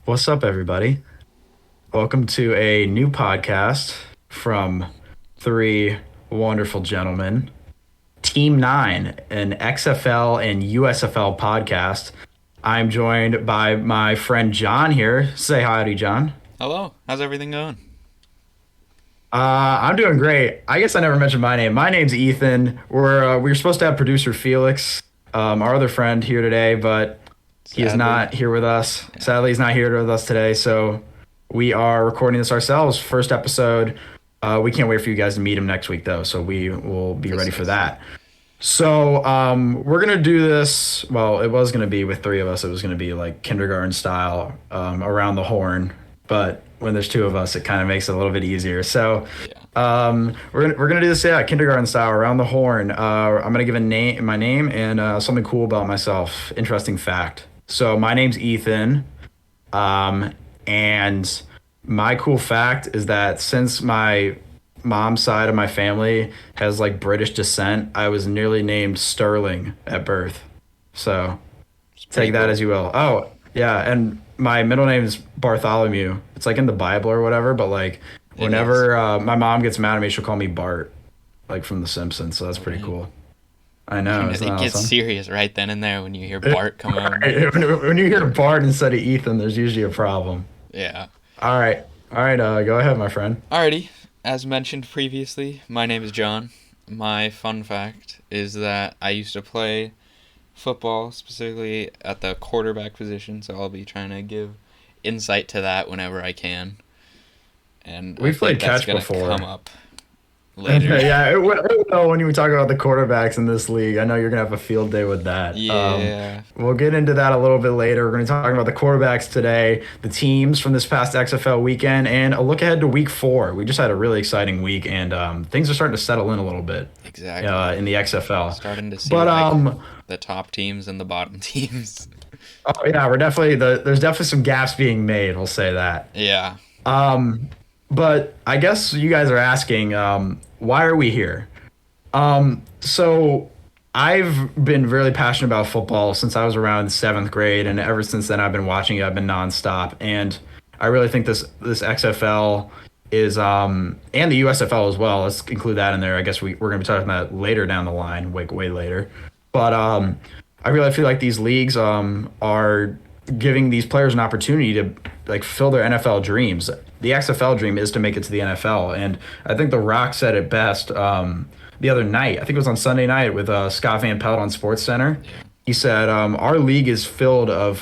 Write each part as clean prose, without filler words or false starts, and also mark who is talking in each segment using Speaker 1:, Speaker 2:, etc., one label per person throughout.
Speaker 1: What's up, everybody? Welcome to a new podcast from three wonderful gentlemen. Team 9, an XFL and USFL podcast. I'm joined by my friend John here. Say howdy, John.
Speaker 2: Hello, how's everything going?
Speaker 1: I'm doing great. I guess I never mentioned my name. My name's Ethan. We were supposed to have producer Felix, our other friend, here today, but he is not here with us. Sadly, he's not here with us today, so we are recording this ourselves. First episode. We can't wait for you guys to meet him next week, though, so we will be ready for that. So we're going to do this. Well, it was going to be with three of us. It was going to be like kindergarten style, around the horn. But when there's two of us, it kind of makes it a little bit easier. So we're gonna do this, kindergarten style, around the horn. I'm gonna give my name and something cool about myself. Interesting fact. So my name's Ethan, and my cool fact is that since my mom's side of my family has like British descent, I was nearly named Sterling at birth. So take that as you will. Oh, yeah, and my middle name is Bartholomew. It's like in the Bible or whatever, but like whenever my mom gets mad at me, she'll call me Bart, like from The Simpsons. So that's pretty cool. I know.
Speaker 2: It gets
Speaker 1: awesome?
Speaker 2: Serious right then and there when you hear Bart come on.
Speaker 1: Right. When you hear Bart instead of Ethan, there's usually a problem.
Speaker 2: Yeah.
Speaker 1: All right. Go ahead, my friend.
Speaker 2: Alrighty. As mentioned previously, my name is John. My fun fact is that I used to play football, specifically at the quarterback position, so I'll be trying to give insight to that whenever I can. And
Speaker 1: we've played catch
Speaker 2: that's
Speaker 1: before.
Speaker 2: Come up later.
Speaker 1: Yeah, when you talk about the quarterbacks in this league, I know you're gonna have a field day with that.
Speaker 2: Yeah.
Speaker 1: We'll get into that a little bit later. We're gonna talk about the quarterbacks today, the teams from this past XFL weekend, and a look ahead to week 4. We just had a really exciting week, and things are starting to settle in a little bit.
Speaker 2: Exactly.
Speaker 1: In the XFL.
Speaker 2: Starting to see the top teams and the bottom teams.
Speaker 1: Oh yeah, there's definitely some gaps being made. We'll say that.
Speaker 2: Yeah.
Speaker 1: But I guess you guys are asking, why are we here? So I've been really passionate about football since I was around 7th grade, and ever since then I've been watching it. I've been nonstop, and I really think this XFL is and the USFL as well. Let's include that in there. I guess we're going to be talking about that later down the line, way later. But I really feel like these leagues are giving these players an opportunity to like fill their NFL dreams. The XFL dream is to make it to the NFL, and I think The Rock said it best the other night. I think it was on Sunday night with Scott Van Pelt on SportsCenter. Yeah. He said, our league is filled of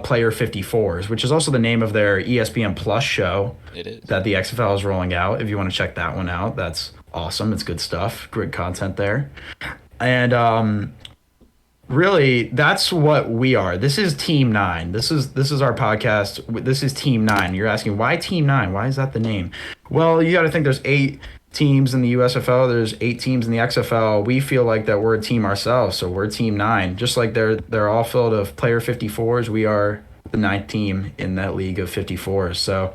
Speaker 1: player 54s, which is also the name of their ESPN Plus show.
Speaker 2: It is. That
Speaker 1: the XFL is rolling out. If you want to check that one out, that's awesome. It's good stuff. Great content there. And really, that's what we are. This is Team 9. This is our podcast. This is Team 9. You're asking, why Team 9? Why is that the name? Well, you got to think there's 8 teams in the USFL. There's 8 teams in the XFL. We feel like that we're a team ourselves, so we're Team 9. Just like they're all filled of player 54s, we are the 9th team in that league of 54s. So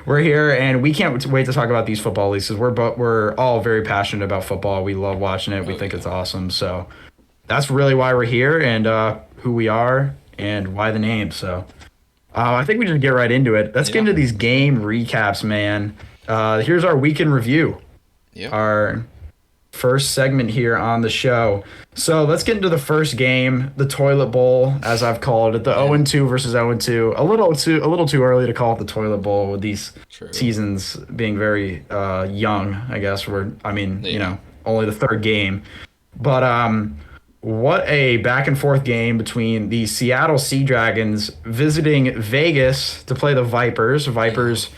Speaker 1: we're here, and we can't wait to talk about these football leagues because we're all very passionate about football. We love watching it. We think it's awesome. So that's really why we're here, and who we are, and why the name. So I think we just get right into it. Let's get into these game recaps, man. Here's our weekend review.
Speaker 2: Yep.
Speaker 1: Our first segment here on the show. So let's get into the first game, the Toilet Bowl, as I've called it, the 0-2 versus 0-2. A little too early to call it the Toilet Bowl with these seasons being very young. I guess only the third game, but what a back and forth game between the Seattle Sea Dragons visiting Vegas to play the Vipers.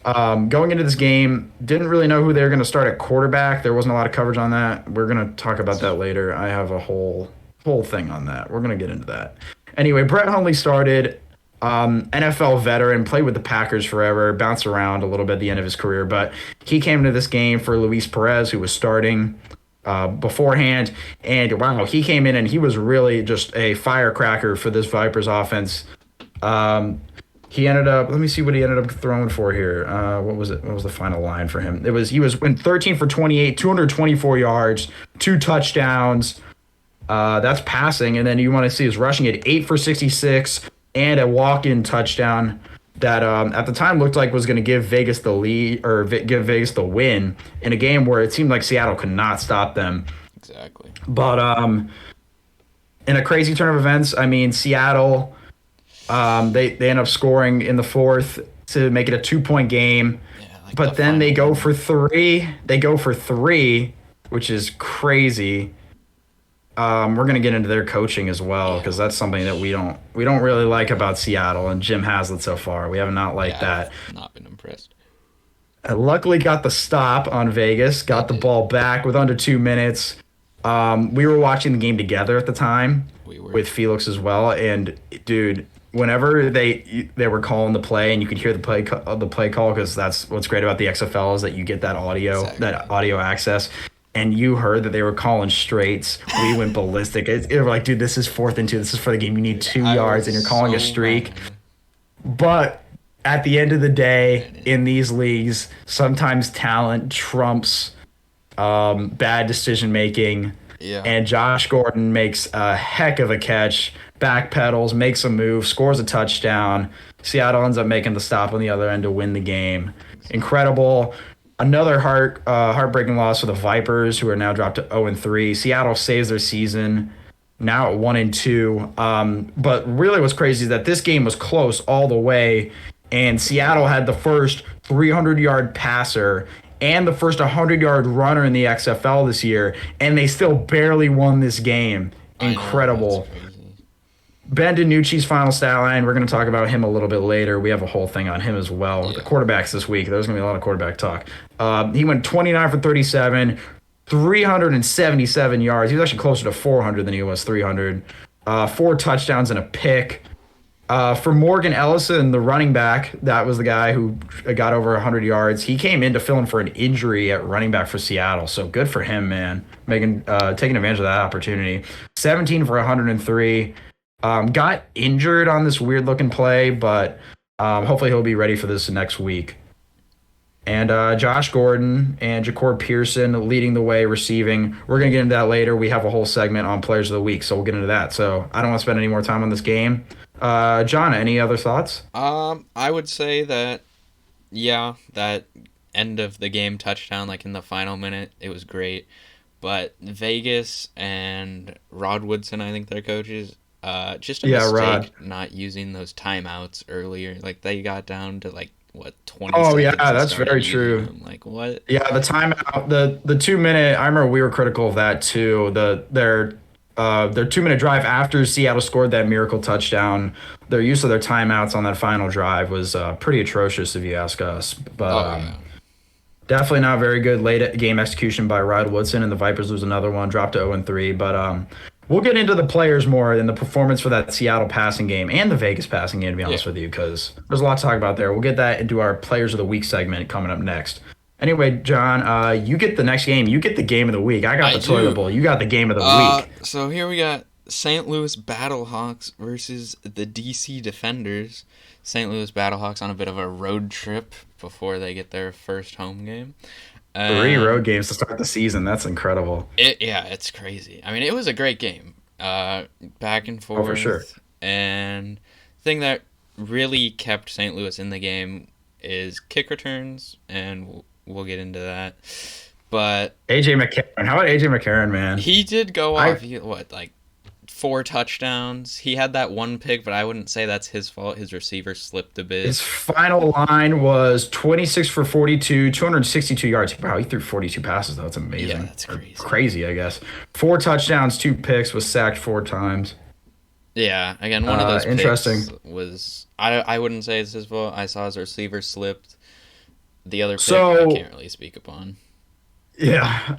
Speaker 1: Going into this game, didn't really know who they were going to start at quarterback. There wasn't a lot of coverage on that. We're going to talk about that later. I have a whole thing on that. We're going to get into that. Anyway, Brett Hundley started, NFL veteran, played with the Packers forever, bounced around a little bit at the end of his career, but he came to this game for Luis Perez, who was starting beforehand, and wow, he came in and he was really just a firecracker for this Vipers offense. He ended up, let me see what he ended up throwing for here. What was it? What was the final line for him? He went 13 for 28, 224 yards, 2 touchdowns. That's passing. And then you want to see his rushing at 8 for 66, and a walk-in touchdown that at the time looked like was going to give Vegas the lead or give Vegas the win in a game where it seemed like Seattle could not stop them.
Speaker 2: Exactly.
Speaker 1: But in a crazy turn of events, I mean, Seattle, they end up scoring in the fourth to make it a 2-point game.
Speaker 2: Yeah, like
Speaker 1: But then they go for three. They go for three, which is crazy. We're gonna get into their coaching as well because that's something that we don't really like about Seattle and Jim Haslett so far. We have not liked that.
Speaker 2: I've not been impressed.
Speaker 1: I luckily got the stop on Vegas, got the ball back with under 2 minutes. We were watching the game together at the time
Speaker 2: We were.
Speaker 1: with Felix as well, and dude, whenever they were calling the play and you could hear the play call because that's what's great about the XFL is that you get that audio access. And you heard that they were calling straights. We went ballistic. It was like, dude, this is 4th and 2. This is for the game. You need 2 yards, and you're calling a streak.
Speaker 2: Mad.
Speaker 1: But at the end of the day, in these leagues, sometimes talent trumps bad decision making.
Speaker 2: Yeah.
Speaker 1: And Josh Gordon makes a heck of a catch, backpedals, makes a move, scores a touchdown. Seattle ends up making the stop on the other end to win the game. Incredible. Another heartbreaking loss for the Vipers, who are now dropped to 0-3. Seattle saves their season, now at 1-2. But really what's crazy is that this game was close all the way, and Seattle had the first 300-yard passer and the first 100-yard runner in the XFL this year, and they still barely won this game. Incredible. Ben DiNucci's final stat line, we're going to talk about him a little bit later. We have a whole thing on him as well. Yeah. The quarterbacks this week, there's going to be a lot of quarterback talk. He went 29 for 37, 377 yards. He was actually closer to 400 than he was 300. 4 touchdowns and a pick. For Morgan Ellison, the running back, that was the guy who got over 100 yards. He came in to fill in for an injury at running back for Seattle. So good for him, man. Taking advantage of that opportunity. 17 for 103. Got injured on this weird looking play, but hopefully he'll be ready for this next week. And Josh Gordon and Jacob Pearson leading the way receiving. We're going to get into that later. We have a whole segment on players of the week, so we'll get into that. So I don't want to spend any more time on this game. John, any other thoughts?
Speaker 2: I would say that, that end of the game touchdown, like in the final minute, it was great. But Vegas and Rod Woodson, I think they're coaches, just a mistake
Speaker 1: Rod.
Speaker 2: not using those timeouts earlier. Like they got down to 20
Speaker 1: Oh
Speaker 2: seconds.
Speaker 1: yeah,
Speaker 2: and
Speaker 1: that's
Speaker 2: started
Speaker 1: very
Speaker 2: using
Speaker 1: true.
Speaker 2: them. Like what?
Speaker 1: Yeah, the timeout, the 2 minute. I remember we were critical of that too. Their 2 minute drive after Seattle scored that miracle touchdown. Their use of their timeouts on that final drive was pretty atrocious, if you ask us. But definitely not very good late game execution by Rod Woodson, and the Vipers lose another one, dropped to 0-3. But we'll get into the players more and the performance for that Seattle passing game and the Vegas passing game, to be honest with you, because there's a lot to talk about there. We'll get that into our Players of the Week segment coming up next. Anyway, John, you get the next game. You get the game of the week. I got the toilet bowl. You got the game of the week.
Speaker 2: So here we got St. Louis Battlehawks versus the DC Defenders. St. Louis Battlehawks on a bit of a road trip before they get their first home game.
Speaker 1: 3 road games to start the season. That's incredible.
Speaker 2: It's crazy. I mean, it was a great game. Back and forth.
Speaker 1: Oh, for sure.
Speaker 2: And the thing that really kept St. Louis in the game is kick returns, and we'll get into that. But
Speaker 1: AJ McCarron. How about AJ McCarron, man?
Speaker 2: He did go off. 4 touchdowns. He had that one pick, but I wouldn't say that's his fault. His receiver slipped a bit.
Speaker 1: His final line was 26 for 42, 262 yards. Wow, he threw 42 passes, though. That's amazing.
Speaker 2: Yeah, that's crazy.
Speaker 1: Crazy, I guess. 4 touchdowns, 2 picks, was sacked 4 times.
Speaker 2: Yeah, again, one of those
Speaker 1: interesting.
Speaker 2: picks was... I wouldn't say it's his fault. I saw his receiver slipped. The other pick I can't really speak upon.
Speaker 1: Yeah.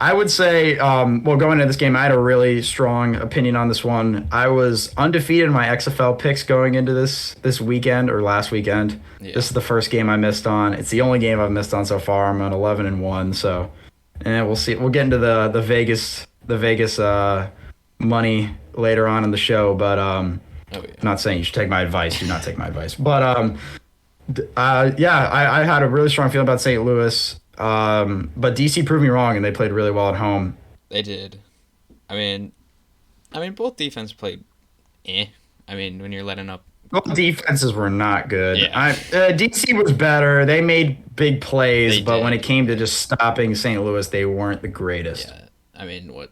Speaker 1: I would say, going into this game, I had a really strong opinion on this one. I was undefeated in my XFL picks going into this weekend or last weekend. Yeah. This is the first game I missed on. It's the only game I've missed on so far. I'm at 11-1. So, and we'll see. We'll get into the Vegas money later on in the show. But I'm not saying you should take my advice. Do not take my advice. But I had a really strong feeling about St. Louis. But DC proved me wrong, and they played really well at home.
Speaker 2: They did. I mean, both defense played I I mean, when you're letting up.
Speaker 1: Both defenses were not good.
Speaker 2: Yeah.
Speaker 1: DC was better. They made big plays,
Speaker 2: They
Speaker 1: but when
Speaker 2: did.
Speaker 1: it came to just stopping St. Louis, they weren't the greatest.
Speaker 2: Yeah. I mean, what,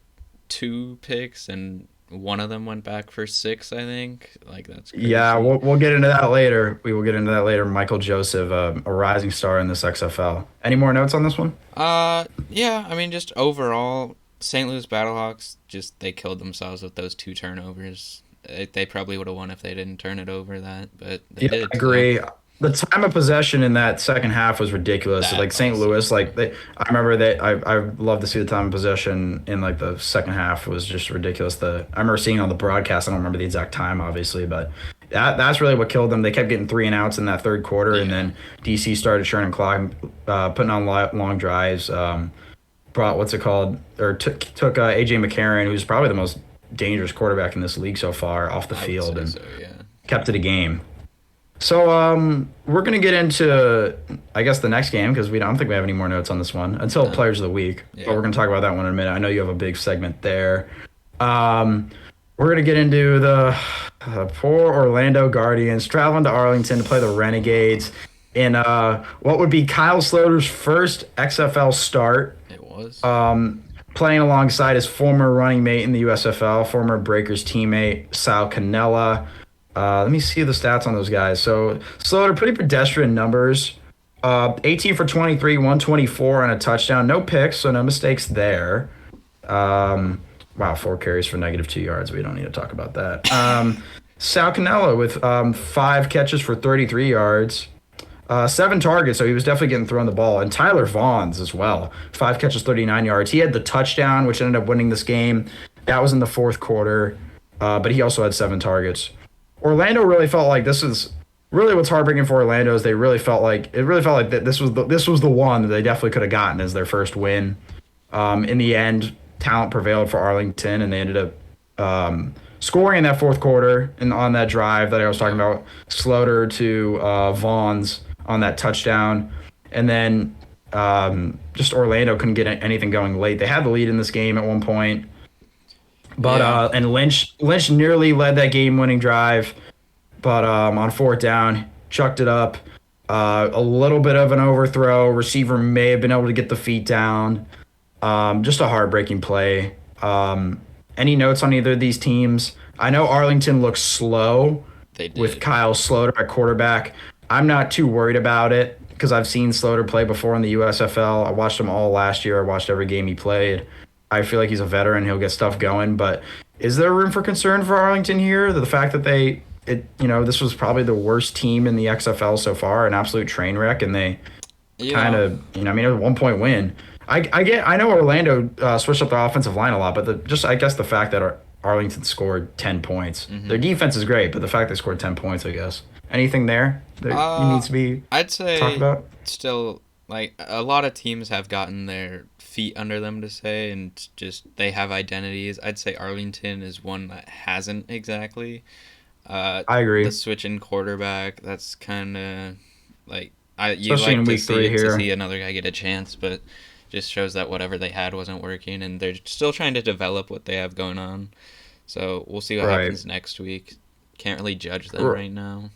Speaker 2: 2 picks and one of them went back for 6, I think. Like, that's
Speaker 1: Yeah,
Speaker 2: crazy.
Speaker 1: we'll get into that later. We will get into that later. Michael Joseph, a rising star in this XFL. Any more notes on this one?
Speaker 2: Yeah, I mean, just overall, St. Louis Battlehawks, just, they killed themselves with those 2 turnovers. They probably would have won if they didn't turn it over that, but they
Speaker 1: Yeah, I
Speaker 2: did, so
Speaker 1: agree. The time of possession in that second half was ridiculous.
Speaker 2: that
Speaker 1: Like St.
Speaker 2: also.
Speaker 1: Louis, I remember that I love to see the time of possession in like the second half was just ridiculous. I remember seeing it on the broadcast. I don't remember the exact time, obviously, but that's really what killed them. They kept getting 3 and outs in that third quarter, and
Speaker 2: Yeah.
Speaker 1: then DC started churning clock, putting on long drives. Brought what's it called, or took AJ McCarron, who's probably the most dangerous quarterback in this league so far, off the
Speaker 2: I would
Speaker 1: field
Speaker 2: say
Speaker 1: and
Speaker 2: so, yeah.
Speaker 1: kept it a game. So we're gonna get into I guess the next game because we don't think we have any more notes on this one until
Speaker 2: No.
Speaker 1: Players of the Week. But
Speaker 2: Yeah.
Speaker 1: we're gonna talk about that one in a minute. I know you have a big segment there. Um, we're gonna get into the poor Orlando Guardians traveling to Arlington to play the Renegades in what would be Kyle Sloter's first XFL start.
Speaker 2: It was.
Speaker 1: Playing alongside his former running mate in the USFL, former Breakers teammate Sal Cannella. Let me see the stats on those guys. So Slaughter, pretty pedestrian numbers. 18 for 23, 124 and a touchdown. No picks, so no mistakes there. Wow, 4 carries for -2 yards. We don't need to talk about that. Sal Cannella with 5 catches for 33 yards. 7 targets, so he was definitely getting thrown the ball. And Tyler Vaughn's as well. 5 catches, 39 yards. He had the touchdown, which ended up winning this game. That was in the fourth quarter. But he also had 7 targets. Orlando really felt like this is really what's heartbreaking for Orlando is they really felt like that this was the one that they definitely could have gotten as their first win. In the end, talent prevailed for Arlington, and they ended up scoring in that fourth quarter and on that drive that I was talking about, Slaughter to Vaughn's on that touchdown, and then just Orlando couldn't get anything going late. They had the lead in this game at one point. But
Speaker 2: Yeah.
Speaker 1: and Lynch nearly led that game-winning drive, but on fourth down, chucked it up. A little bit of an overthrow. Receiver may have been able to get the feet down. Just a heartbreaking play. Any notes on either of these teams? I know Arlington looks slow
Speaker 2: They did.
Speaker 1: with Kyle Sloter at quarterback. I'm not too worried about it because I've seen Sloter play before in the USFL. I watched him all last year. I watched every game he played. I feel like he's a veteran. He'll get stuff going. But is there room for concern for Arlington here? The fact that this was probably the worst team in the XFL so far, an absolute train wreck, and they kind
Speaker 2: Yeah.
Speaker 1: of, it was a 1 point win. I know Orlando switched up their offensive line a lot, but I guess the fact that Arlington scored 10 points. Their defense is great, but the fact they scored 10 points, I guess. Anything there that needs to be
Speaker 2: I'd
Speaker 1: talked
Speaker 2: say
Speaker 1: about?
Speaker 2: still, like, a lot of teams have gotten their feet under them to say, and just they have identities. I'd say Arlington is one that hasn't exactly.
Speaker 1: I agree.
Speaker 2: The switch in quarterback, that's kind of like you
Speaker 1: Especially in
Speaker 2: like to
Speaker 1: week
Speaker 2: see
Speaker 1: 3
Speaker 2: it, to
Speaker 1: here.
Speaker 2: see another guy get a chance, but just shows that whatever they had wasn't working, and they're still trying to develop what they have going on. So we'll see what
Speaker 1: Right.
Speaker 2: happens next week. Can't really judge them
Speaker 1: R-
Speaker 2: right now.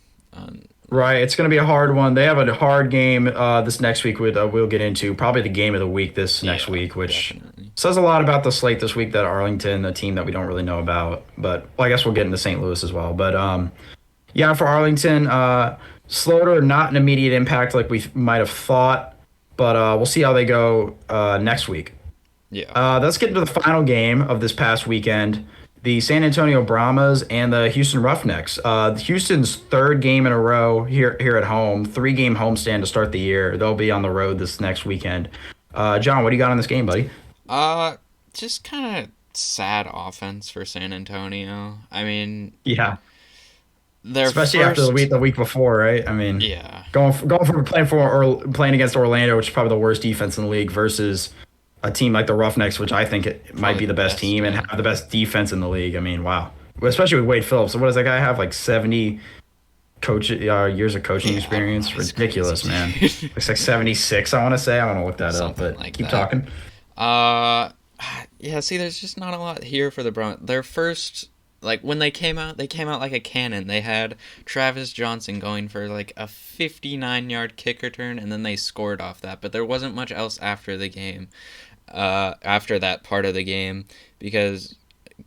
Speaker 1: Right, it's going to be a hard one. They have a hard game this next week. We'll get into probably the game of the week this next
Speaker 2: Yeah,
Speaker 1: week, which
Speaker 2: definitely.
Speaker 1: says a lot about the slate this week. That Arlington, a team that we don't really know about, but I guess we'll get into St. Louis as well. But yeah, for Arlington, Slaughter not an immediate impact like we might have thought, but we'll see how they go next week.
Speaker 2: Yeah.
Speaker 1: Let's get into the final game of this past weekend. The San Antonio Brahmas and the Houston Roughnecks. Houston's third game in a row here at home, 3-game homestand to start the year. They'll be on the road this next weekend. John, what do you got on this game, buddy?
Speaker 2: Just kind of sad offense for San Antonio. I mean,
Speaker 1: Yeah,
Speaker 2: their
Speaker 1: especially
Speaker 2: first,
Speaker 1: after the week before, right? I mean,
Speaker 2: yeah,
Speaker 1: going from playing against Orlando, which is probably the worst defense in the league, versus a team like the Roughnecks, which I think it might be the best team and
Speaker 2: yeah.
Speaker 1: have the best defense in the league. I mean, wow. Especially with Wade Phillips. So what does that guy have? Like 70 years of coaching
Speaker 2: Yeah,
Speaker 1: experience?
Speaker 2: that's
Speaker 1: Ridiculous,
Speaker 2: crazy,
Speaker 1: man.
Speaker 2: dude.
Speaker 1: It's like 76, I want to say. I want to look that up,
Speaker 2: Something
Speaker 1: but
Speaker 2: like
Speaker 1: keep
Speaker 2: that.
Speaker 1: talking.
Speaker 2: Uh, yeah. See, there's just not a lot here for the Browns. Their first Like, when they came out like a cannon. They had Travis Johnson going for, like, a 59-yard kick return, and then they scored off that. But there wasn't much else after the game, after that part of the game, because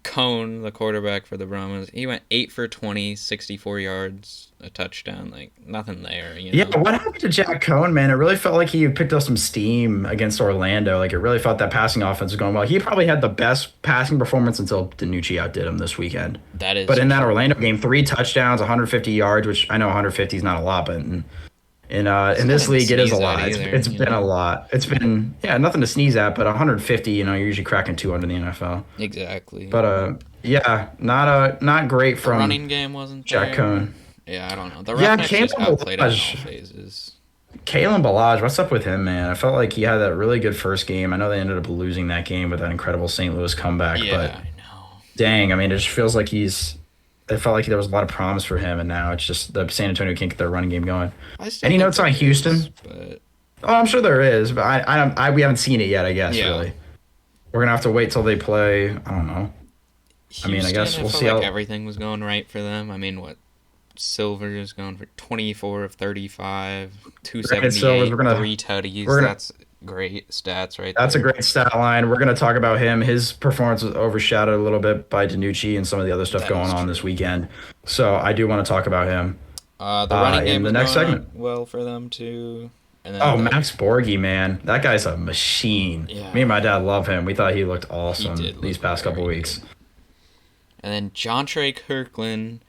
Speaker 2: Cone, the quarterback for the Brahmas, he went 8 for 20, 64 yards, a touchdown. Like, nothing there, you know?
Speaker 1: Yeah, what happened to Jack Cohn, man? It really felt like he picked up some steam against Orlando. Like, it really felt that passing offense was going well. He probably had the best passing performance until DiNucci outdid him this weekend.
Speaker 2: That is
Speaker 1: But in that
Speaker 2: true.
Speaker 1: Orlando game, 3 touchdowns, 150 yards, which I know 150 is not a lot, but in this
Speaker 2: nothing to
Speaker 1: league, it is a
Speaker 2: sneeze at
Speaker 1: lot.
Speaker 2: either,
Speaker 1: It's
Speaker 2: you
Speaker 1: been
Speaker 2: know?
Speaker 1: a lot. It's been, yeah, nothing to sneeze at, but 150, you're usually cracking 200 in the NFL.
Speaker 2: Exactly.
Speaker 1: But yeah, not great
Speaker 2: The
Speaker 1: from
Speaker 2: running game wasn't
Speaker 1: Jack
Speaker 2: there.
Speaker 1: Cohn.
Speaker 2: Yeah, I don't know. The
Speaker 1: Yeah,
Speaker 2: Roughnecks just
Speaker 1: Caleb
Speaker 2: outplayed in all
Speaker 1: Balaj.
Speaker 2: phases.
Speaker 1: Kalen Balaj, what's up with him, man? I felt like he had that really good first game. I know they ended up losing that game with that incredible St. Louis comeback,
Speaker 2: Yeah,
Speaker 1: but
Speaker 2: I know.
Speaker 1: dang, I mean, it just feels like it felt like there was a lot of promise for him, and now it's just the San Antonio can't get their running game going.
Speaker 2: I still
Speaker 1: Any
Speaker 2: think
Speaker 1: notes on
Speaker 2: there
Speaker 1: Houston?
Speaker 2: is, but
Speaker 1: Oh, I'm sure there is, but we haven't seen it yet, I guess,
Speaker 2: Yeah.
Speaker 1: really. We're going to have to wait till they play, I don't know. I mean, I guess
Speaker 2: Houston,
Speaker 1: we'll
Speaker 2: felt
Speaker 1: see
Speaker 2: like
Speaker 1: how-
Speaker 2: everything was going right for them. I mean, what? Silver is going for 24 of 35,
Speaker 1: Silvers,
Speaker 2: 278,
Speaker 1: we're gonna-
Speaker 2: 3 tutties.
Speaker 1: we're gonna-
Speaker 2: That's great stats right
Speaker 1: That's a
Speaker 2: there.
Speaker 1: great stat line. We're going to talk about him. His performance was overshadowed a little bit by DiNucci and some of the other stuff
Speaker 2: That
Speaker 1: going
Speaker 2: is
Speaker 1: on
Speaker 2: true.
Speaker 1: this weekend. So I do want to talk about him.
Speaker 2: The running
Speaker 1: in
Speaker 2: game
Speaker 1: the
Speaker 2: was
Speaker 1: next
Speaker 2: going
Speaker 1: segment.
Speaker 2: on well for them, too. And then
Speaker 1: Oh,
Speaker 2: the-
Speaker 1: Max Borghi, man. That guy's a machine.
Speaker 2: Yeah.
Speaker 1: Me and my dad love him. We thought he looked awesome
Speaker 2: He did look
Speaker 1: these past couple
Speaker 2: very
Speaker 1: weeks.
Speaker 2: good. And then Jontre Kirkland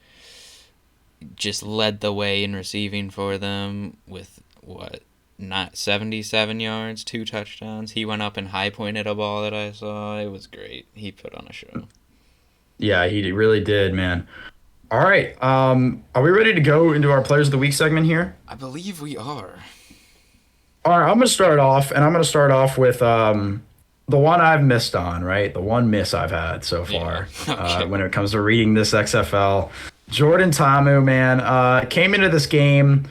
Speaker 2: just led the way in receiving for them with, what, not 77 yards, 2 touchdowns. He went up and high-pointed a ball that I saw. It was great. He put on a show.
Speaker 1: Yeah, he really did, man. All right. Are we ready to go into our Players of the Week segment here?
Speaker 2: I believe we are.
Speaker 1: All right, I'm going to start off, and I'm going to start off with the one I've missed on, right? The one miss I've had so far
Speaker 2: Yeah. Okay.
Speaker 1: when it comes to reading this XFL. Jordan Ta'amu, man, came into this game.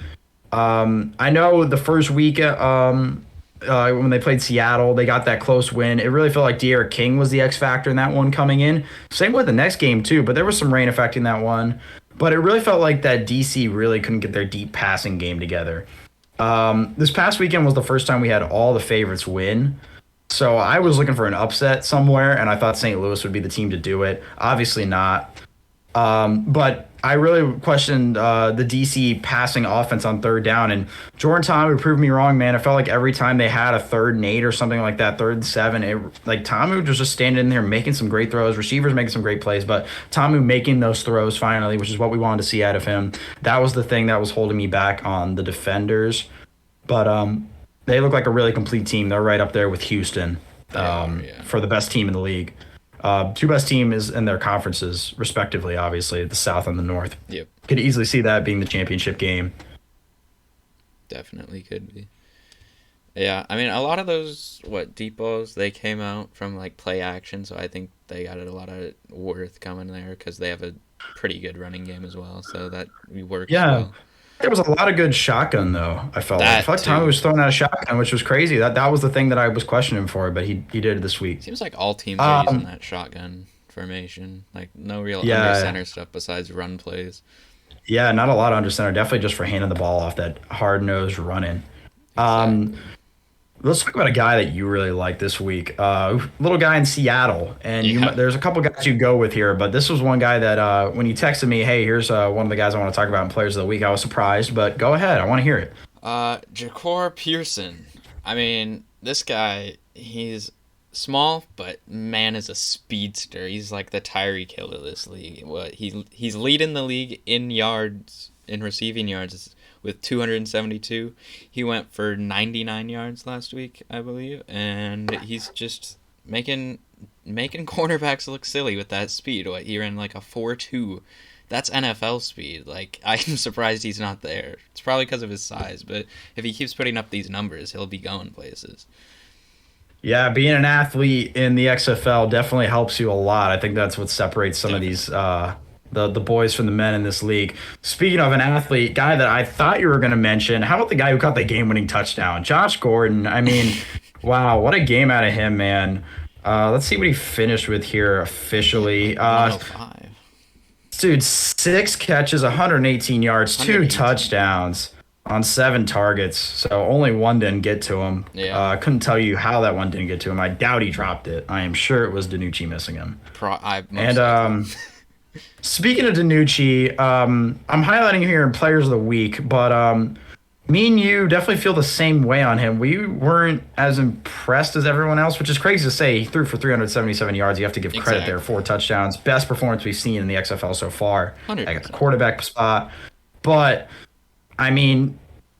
Speaker 1: I know the first week when they played Seattle, they got that close win. It really felt like De'Aaron King was the X factor in that one coming in. Same with the next game, too, but there was some rain affecting that one. But it really felt like that DC really couldn't get their deep passing game together. This past weekend was the first time we had all the favorites win. So I was looking for an upset somewhere, and I thought St. Louis would be the team to do it. Obviously not. But I really questioned the DC passing offense on third down, and Jordan Ta'amu proved me wrong, man. It felt like every time they had a 3rd and 8 or something like that, 3rd and 7, Ta'amu was just standing in there making some great throws, receivers making some great plays, but Ta'amu making those throws finally, which is what we wanted to see out of him. That was the thing that was holding me back on the defenders. But they look like a really complete team. They're right up there with Houston
Speaker 2: Yeah.
Speaker 1: for the best team in the league. 2 best teams in their conferences, respectively, obviously, the South and the North.
Speaker 2: Yep,
Speaker 1: Could easily see that being the championship game.
Speaker 2: definitely could be. Yeah, I mean, a lot of those, deep balls, they came out from, play action, so I think they got a lot of worth coming there because they have a pretty good running game as well, so that works
Speaker 1: Yeah.
Speaker 2: well.
Speaker 1: There was a lot of good shotgun, though, I felt like. I
Speaker 2: That,
Speaker 1: felt like Tommy
Speaker 2: too.
Speaker 1: was throwing out a shotgun, which was crazy. That was the thing that I was questioning for, but he did it this week.
Speaker 2: Seems like all teams are
Speaker 1: Um,
Speaker 2: using that shotgun formation. No real
Speaker 1: Yeah.
Speaker 2: under center stuff besides run plays.
Speaker 1: Yeah, not a lot of under center. Definitely just for handing the ball off, that hard-nosed running. Let's talk about a guy that you really like this week. Little guy in Seattle. And
Speaker 2: Yeah.
Speaker 1: there's a couple guys you go with here, but this was one guy that when you texted me, hey, here's one of the guys I want to talk about in Players of the Week, I was surprised, but go ahead. I want to hear it.
Speaker 2: Jacor Pearson. I mean, this guy, he's small, but man is a speedster. He's like the Tyreek Hill of this league. He's leading the league in yards, in receiving yards, with 272. He went for 99 yards last week, I believe, and he's just making cornerbacks look silly with that speed. He ran like a 4.2. That's NFL speed. I'm surprised he's not there. It's probably because of his size, but if he keeps putting up these numbers, he'll be going places.
Speaker 1: Yeah, being an athlete in the XFL definitely helps you a lot. I think that's what separates some of these the boys from the men in this league. Speaking of an athlete, guy that I thought you were going to mention, how about the guy who caught the game-winning touchdown, Josh Gordon? I mean, wow, what a game out of him, man. Let's see what he finished with here officially.
Speaker 2: 105.
Speaker 1: Dude, 6 catches, 118 yards, 2
Speaker 2: 118.
Speaker 1: touchdowns on 7 targets. So only one didn't get to him.
Speaker 2: Yeah.
Speaker 1: I couldn't tell you how that one didn't get to him. I doubt he dropped it. I am sure it was DiNucci missing him.
Speaker 2: Most likely.
Speaker 1: Speaking of DiNucci, I'm highlighting here in Players of the Week, but me and you definitely feel the same way on him. We weren't as impressed as everyone else, which is crazy to say. He threw for 377 yards. You have to give credit there. 4 touchdowns. Best performance we've seen in the XFL so far.
Speaker 2: 100%.
Speaker 1: At the quarterback spot. But, I mean,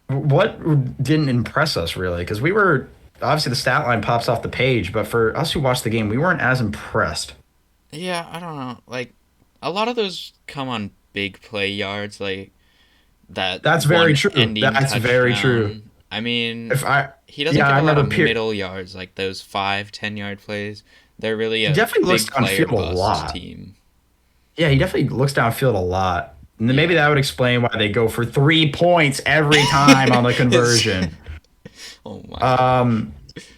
Speaker 1: what didn't impress us, really? Because we were, obviously the stat line pops off the page, but for us who watched the game, we weren't as impressed.
Speaker 2: Yeah, I don't know. Like, a lot of those come on big play yards, like that's
Speaker 1: very true. That's
Speaker 2: touchdown.
Speaker 1: very true.
Speaker 2: I mean, he doesn't
Speaker 1: yeah,
Speaker 2: get a lot of middle yards, like those 5-10 yard plays. They're really a
Speaker 1: definitely looks
Speaker 2: big player
Speaker 1: downfield a lot.
Speaker 2: Team.
Speaker 1: Yeah, he definitely looks downfield a lot. And then maybe that would explain why they go for 3 points every time on the conversion.
Speaker 2: Oh my God.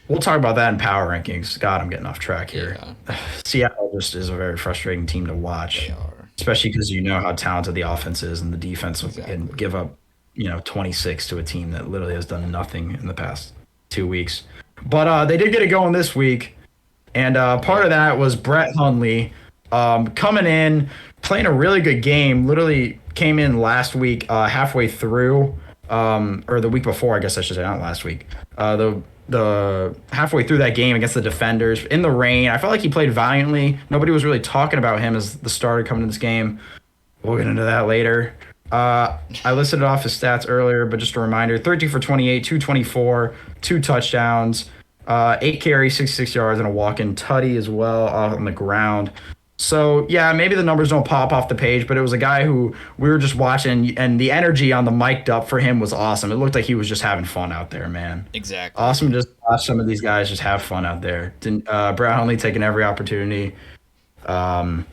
Speaker 1: We'll talk about that in power rankings. God, I'm getting off track here.
Speaker 2: Yeah.
Speaker 1: Seattle just is a very frustrating team to watch.
Speaker 2: They are.
Speaker 1: Especially because you know how talented the offense is, and the defense can give up, 26 to a team that literally has done nothing in the past 2 weeks. But they did get it going this week, and part of that was Brett Hundley coming in, playing a really good game. Literally came in last week, halfway through, or the week before, I guess I should say, not last week. The halfway through that game against the Defenders in the rain. I felt like he played valiantly. Nobody was really talking about him as the starter coming into this game. We'll get into that later. I listed it off his stats earlier, but just a reminder, 13 for 28, 224, 2 touchdowns, 8 carries, 66 yards, and a walk-in tutty as well on the ground. So, yeah, maybe the numbers don't pop off the page, but it was a guy who we were just watching, and the energy on the mic'd up for him was awesome. It looked like he was just having fun out there, man.
Speaker 2: Exactly.
Speaker 1: Awesome to just watch some of these guys just have fun out there. Brett Hundley taking every opportunity. He's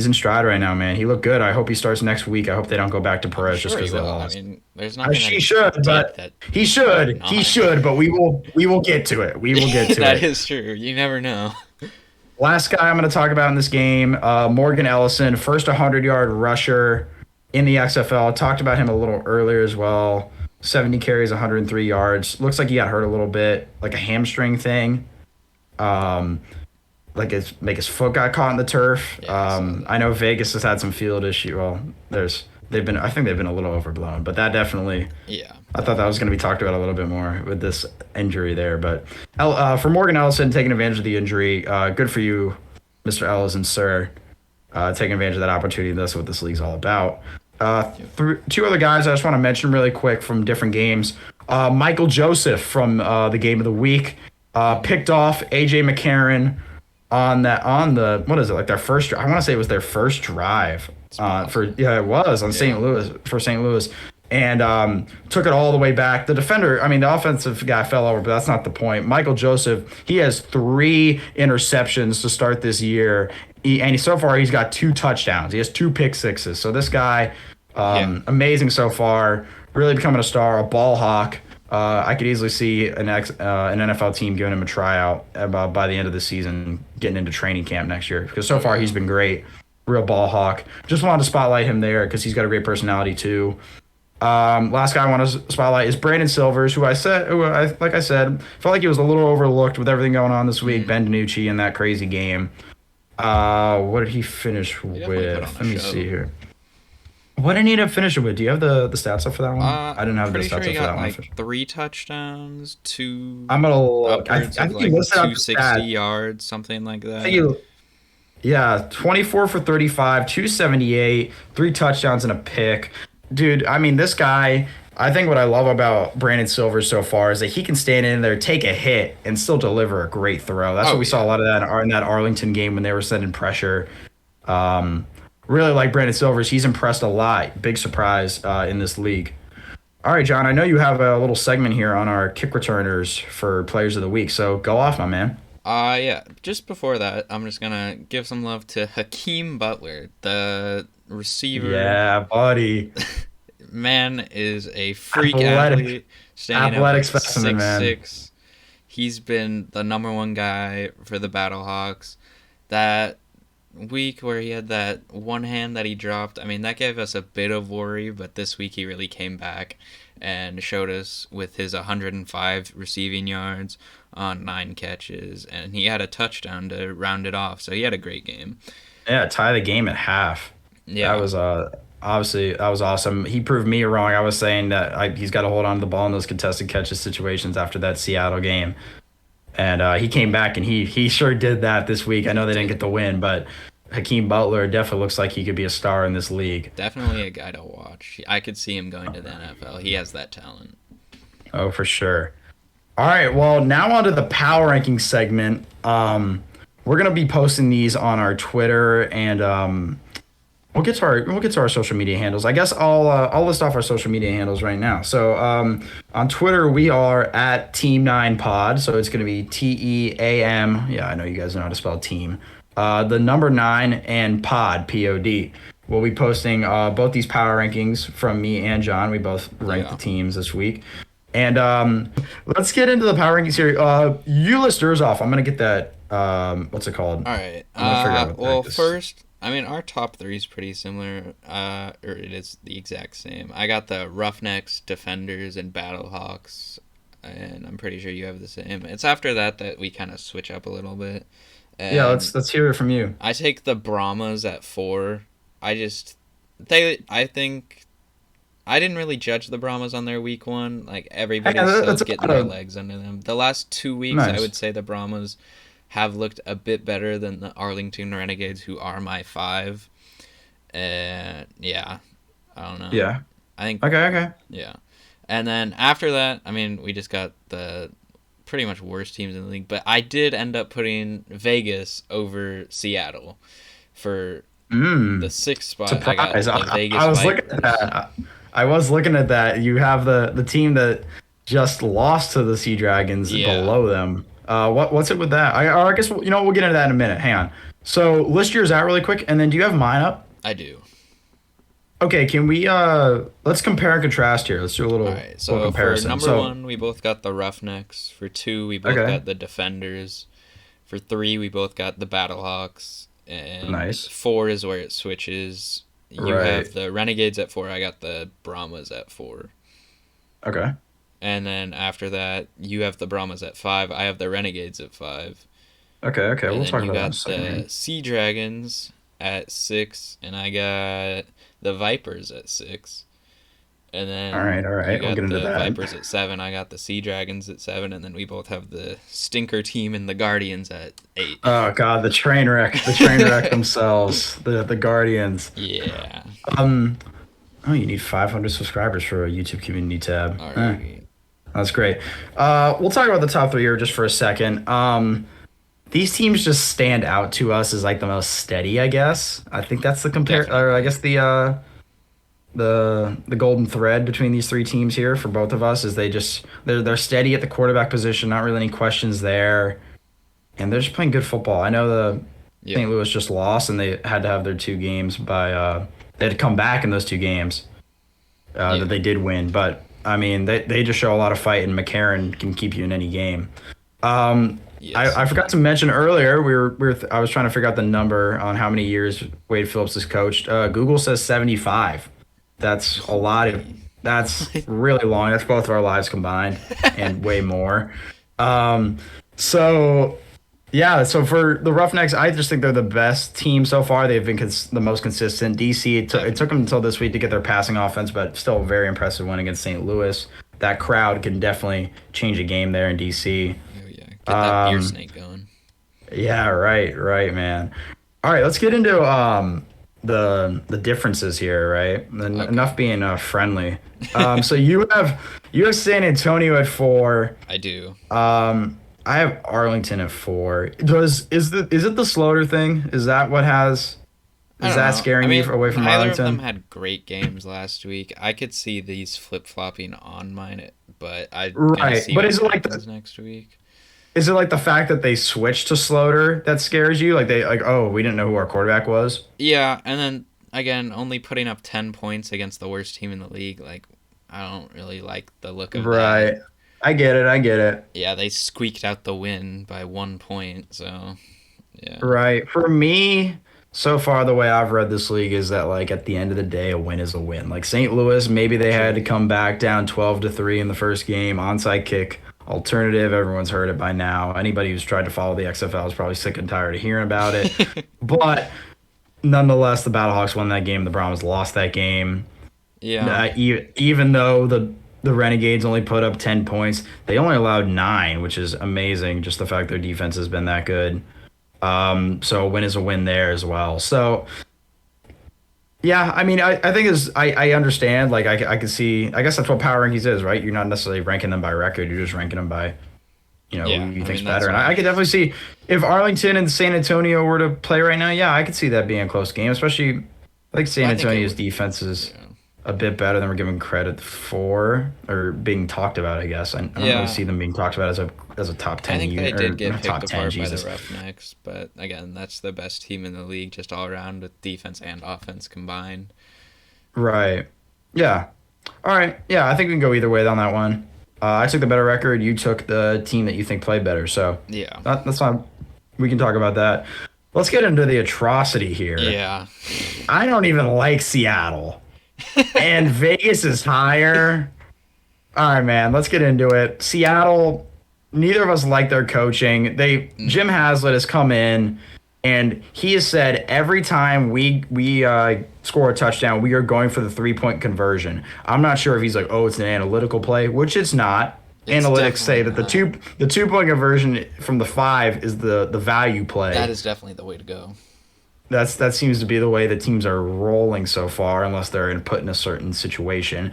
Speaker 1: in stride right now, man. He looked good. I hope he starts next week. I hope they don't go back to Perez just because they lost.
Speaker 2: I mean, there's nothing.
Speaker 1: He should, but he should, but we will get to it. We will get to it.
Speaker 2: That is true. You never know.
Speaker 1: Last guy I'm going to talk about in this game, Morgan Ellison, first 100-yard rusher in the XFL. Talked about him a little earlier as well. 70 carries, 103 yards. Looks like he got hurt a little bit, like a hamstring thing. Like his foot got caught in the turf. Yeah, I know Vegas has had some field issue. Well, I think they've been a little overblown, but that definitely.
Speaker 2: Yeah.
Speaker 1: I thought that was going to be talked about a little bit more with this injury there, but for Morgan Ellison taking advantage of the injury, good for you, Mr. Ellison, sir, taking advantage of that opportunity. That's what this league's all about. 2 other guys I just want to mention really quick from different games. Michael Joseph from the game of the week picked off AJ McCarron on what is it, like their first? I want to say it was their first drive. It was on St. Louis. And took it all the way back. The offensive guy fell over, but that's not the point. Michael Joseph, he has 3 interceptions to start this year. So far, he's got 2 touchdowns. He has 2 pick sixes. So this guy, amazing so far, really becoming a star, a ball hawk. I could easily see an NFL team giving him a tryout by the end of the season, getting into training camp next year. Because so far, he's been great. Real ball hawk. Just wanted to spotlight him there because he's got a great personality, too. Last guy I want to spotlight is Brandon Silvers, like I said, felt like he was a little overlooked with everything going on this week. Ben DiNucci in that crazy game. What did he finish with? Let me see here. What did he end up finishing with? Do you have the stats up for that one? I didn't have the stats up for that one.
Speaker 2: 3 touchdowns, 2.
Speaker 1: I'm gonna look. I think he listed
Speaker 2: 260 yards, something like that.
Speaker 1: Yeah, 24 for 35, 278, 3 touchdowns and a pick. Dude, I mean, this guy, I think what I love about Brandon Silvers so far is that he can stand in there, take a hit, and still deliver a great throw. That's what we saw a lot of that in that Arlington game when they were sending pressure. Really like Brandon Silvers. He's impressed a lot. Big surprise in this league. All right, John, I know you have a little segment here on our kick returners for Players of the Week, so go off, my man.
Speaker 2: Yeah. Just before that, I'm just going to give some love to Hakeem Butler, the receiver.
Speaker 1: Yeah, buddy.
Speaker 2: Man is a freak athlete.
Speaker 1: Athletic specimen, man.
Speaker 2: 6'6". He's been the number 1 guy for the Battlehawks. That week where he had that one hand that he dropped, I mean, that gave us a bit of worry, but this week he really came back and showed us with his 105 receiving yards on 9 catches, and he had a touchdown to round it off, so he had a great game.
Speaker 1: Yeah, tie the game at half. That
Speaker 2: Yeah,
Speaker 1: was obviously that was awesome. He proved me wrong. I was saying that he's got to hold on to the ball in those contested catches situations after that Seattle game, and he came back and he sure did that this week. I know they didn't get the win, but Hakeem Butler definitely looks like he could be a star in this league.
Speaker 2: definitely a guy to watch. I could see him going to the NFL. He has that talent.
Speaker 1: Oh, for sure. All right, well, now on to the power ranking segment. We're gonna be posting these on our Twitter, and we'll get to our social media handles. I guess I'll list off our social media handles right now. So on Twitter we are at Team9Pod. So it's gonna be TEAM. Yeah, I know you guys know how to spell team. The number 9 and POD. We'll be posting both these power rankings from me and John. We both ranked the teams this week. And let's get into the power rankings here. You list yours off. I'm gonna get that. What's it called?
Speaker 2: All right.
Speaker 1: I'm gonna figure out what the
Speaker 2: Well,
Speaker 1: heck this-
Speaker 2: first, I mean, our top three is pretty similar, or it is the exact same. I got the Roughnecks, Defenders, and Battlehawks, and I'm pretty sure you have the same. It's after that we kind of switch up a little bit.
Speaker 1: Yeah,
Speaker 2: And
Speaker 1: let's hear it from you.
Speaker 2: I take the Brahmas at 4. I think I didn't really judge the Brahmas on their week 1. Like everybody's
Speaker 1: Yeah,
Speaker 2: still
Speaker 1: that's
Speaker 2: getting
Speaker 1: about
Speaker 2: their
Speaker 1: a-
Speaker 2: legs under them. The last 2 weeks, I
Speaker 1: Nice.
Speaker 2: would say the Brahmas have looked a bit better than the Arlington Renegades, who are my 5. And yeah, I don't know.
Speaker 1: Yeah.
Speaker 2: I think
Speaker 1: Okay.
Speaker 2: yeah. And then after that, I mean, we just got the pretty much worst teams in the league. But I did end up putting Vegas over Seattle for the 6th spot. I got
Speaker 1: Surprise.
Speaker 2: the Vegas
Speaker 1: I was
Speaker 2: Vipers.
Speaker 1: looking at that. I was looking at that. You have the team that just lost to the Sea Dragons
Speaker 2: Yeah.
Speaker 1: below them. What's it with that? I guess we'll get into that in a minute. Hang on. So list yours out really quick, and then do you have mine up?
Speaker 2: I do.
Speaker 1: Okay, can we let's compare and contrast here. Let's do a little,
Speaker 2: All right.
Speaker 1: little
Speaker 2: So for
Speaker 1: comparison.
Speaker 2: number 1, we both got the Roughnecks. For 2, we both
Speaker 1: Okay.
Speaker 2: got the Defenders. For 3, we both got the Battlehawks. And
Speaker 1: Nice.
Speaker 2: 4 is where it switches. You
Speaker 1: Right.
Speaker 2: have the Renegades at 4. I got the Brahmas at 4.
Speaker 1: Okay.
Speaker 2: And then after that, you have the Brahmas at 5. I have the Renegades at 5.
Speaker 1: Okay.
Speaker 2: And
Speaker 1: We'll
Speaker 2: then
Speaker 1: talk
Speaker 2: you
Speaker 1: about that in a
Speaker 2: got
Speaker 1: second.
Speaker 2: the Sea Dragons at 6, and I got the Vipers at 6. And then
Speaker 1: All right.
Speaker 2: you
Speaker 1: We'll
Speaker 2: got
Speaker 1: get into
Speaker 2: the
Speaker 1: that.
Speaker 2: Vipers at 7. I got the Sea Dragons at 7, and then we both have the Stinker team and the Guardians at 8.
Speaker 1: Oh God, the train wreck themselves, the Guardians.
Speaker 2: Yeah.
Speaker 1: Oh, you need 500 subscribers for a YouTube community tab.
Speaker 2: All
Speaker 1: Eh,
Speaker 2: right.
Speaker 1: that's great. We'll talk about the top 3 here just for a second. These teams just stand out to us as like the most steady, I guess. I think that's the or I guess the golden thread between these 3 teams here for both of us is they're steady at the quarterback position, not really any questions there, and they're just playing good football. I know the
Speaker 2: Yeah.
Speaker 1: St. Louis just lost, and they had to have their 2 games they had to come back in those 2 games that they did win. But I mean, they just show a lot of fight, and McCarron can keep you in any game.
Speaker 2: Yes.
Speaker 1: I forgot to mention earlier, I was trying to figure out the number on how many years Wade Phillips has coached. Google says 75. That's a lot that's really long. That's both of our lives combined and way more. So for the Roughnecks, I just think they're the best team so far. They've been the most consistent. DC, it took them until this week to get their passing offense, but still a very impressive win against St. Louis. That crowd can definitely change a game there in DC.
Speaker 2: Oh, yeah. Get that beer snake going.
Speaker 1: Yeah, right, man. All right, let's get into the differences here, right? Enough being friendly. So you have San Antonio at 4.
Speaker 2: I do.
Speaker 1: I have Arlington at 4. Is it the Slaughter thing? Is that what has?
Speaker 2: I
Speaker 1: Is
Speaker 2: don't
Speaker 1: that
Speaker 2: know.
Speaker 1: scaring you away from
Speaker 2: neither
Speaker 1: Arlington?
Speaker 2: of them had great games last week. I could see these flip-flopping on mine, but I
Speaker 1: Right,
Speaker 2: see
Speaker 1: but
Speaker 2: what
Speaker 1: is it like
Speaker 2: happens next week.
Speaker 1: Is it like the fact that they switched to Slaughter that scares you? Like we didn't know who our quarterback was?
Speaker 2: Yeah, and then again, only putting up 10 points against the worst team in the league, like I don't really like the look of
Speaker 1: Right.
Speaker 2: that.
Speaker 1: I get it.
Speaker 2: Yeah, they squeaked out the win by 1 point, so yeah.
Speaker 1: Right. For me, So far, the way I've read this league is that like at the end of the day, a win is a win. Like St. Louis, maybe they had to
Speaker 2: True.
Speaker 1: come back down 12-3 in the first game, onside kick. Alternative, everyone's heard it by now. Anybody who's tried to follow the XFL is probably sick and tired of hearing about it. But nonetheless, the Battlehawks won that game. The Brahmas lost that game.
Speaker 2: Yeah.
Speaker 1: Even though the Renegades only put up 10 points, they only allowed 9, which is amazing. Just the fact their defense has been that good. So a win is a win there as well. So yeah, I mean, I think I understand. Like I can see. I guess that's what power rankings is, right? You're not necessarily ranking them by record. You're just ranking them by
Speaker 2: Yeah.
Speaker 1: who you
Speaker 2: I
Speaker 1: think's
Speaker 2: mean, that's
Speaker 1: better. And I
Speaker 2: why.
Speaker 1: could definitely see if Arlington and San Antonio were to play right now. Yeah, I could see that being a close game. Especially, I think San
Speaker 2: I think it
Speaker 1: Antonio's
Speaker 2: would.
Speaker 1: defense is
Speaker 2: Yeah.
Speaker 1: a bit better than we're giving credit for, or being talked about. I guess I don't really
Speaker 2: Yeah.
Speaker 1: see them being talked about as a top
Speaker 2: I
Speaker 1: 10
Speaker 2: think they
Speaker 1: unit
Speaker 2: did
Speaker 1: or
Speaker 2: get
Speaker 1: not
Speaker 2: picked
Speaker 1: top 10.
Speaker 2: apart by the
Speaker 1: Jesus.
Speaker 2: Roughnecks, but again, that's the best team in the league just all around with defense and offense combined.
Speaker 1: Right. Yeah. All right. Yeah, I think we can go either way on that one. I took the better record. You took the team that you think played better. So
Speaker 2: Yeah.
Speaker 1: that's fine. We can talk about that. Let's get into the atrocity here.
Speaker 2: Yeah.
Speaker 1: I don't even like Seattle, and Vegas is higher. All right, man. Let's get into it. Seattle. Neither of us like their coaching. Jim Haslett has come in, and he has said every time we score a touchdown, we are going for the 3-point conversion. I'm not sure if he's like, oh, it's an analytical play, which it's not.
Speaker 2: It's
Speaker 1: Analytics say
Speaker 2: definitely
Speaker 1: that
Speaker 2: not.
Speaker 1: the 2-point conversion from the 5 is the value play.
Speaker 2: That is definitely the way to go.
Speaker 1: That seems to be the way the teams are rolling so far, unless they're put in a certain situation.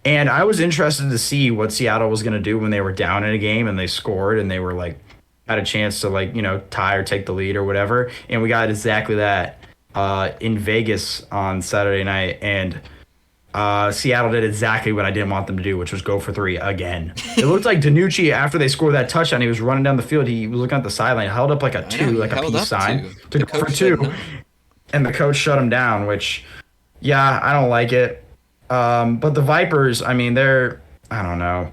Speaker 1: And I was interested to see what Seattle was going to do when they were down in a game and they scored and they were like had a chance to like tie or take the lead or whatever. And we got exactly that in Vegas on Saturday night. And Seattle did exactly what I didn't want them to do, which was go for 3 again. It looked like DiNucci, after they scored that touchdown, he was running down the field. He was looking at the sideline, held up like a
Speaker 2: I know
Speaker 1: 2,
Speaker 2: he
Speaker 1: like a
Speaker 2: held
Speaker 1: peace
Speaker 2: up
Speaker 1: sign
Speaker 2: to.
Speaker 1: to
Speaker 2: The
Speaker 1: go for
Speaker 2: coach said
Speaker 1: 2,
Speaker 2: no.
Speaker 1: and the coach shut him down. Which, yeah, I don't like it. But the Vipers, I mean, I don't know.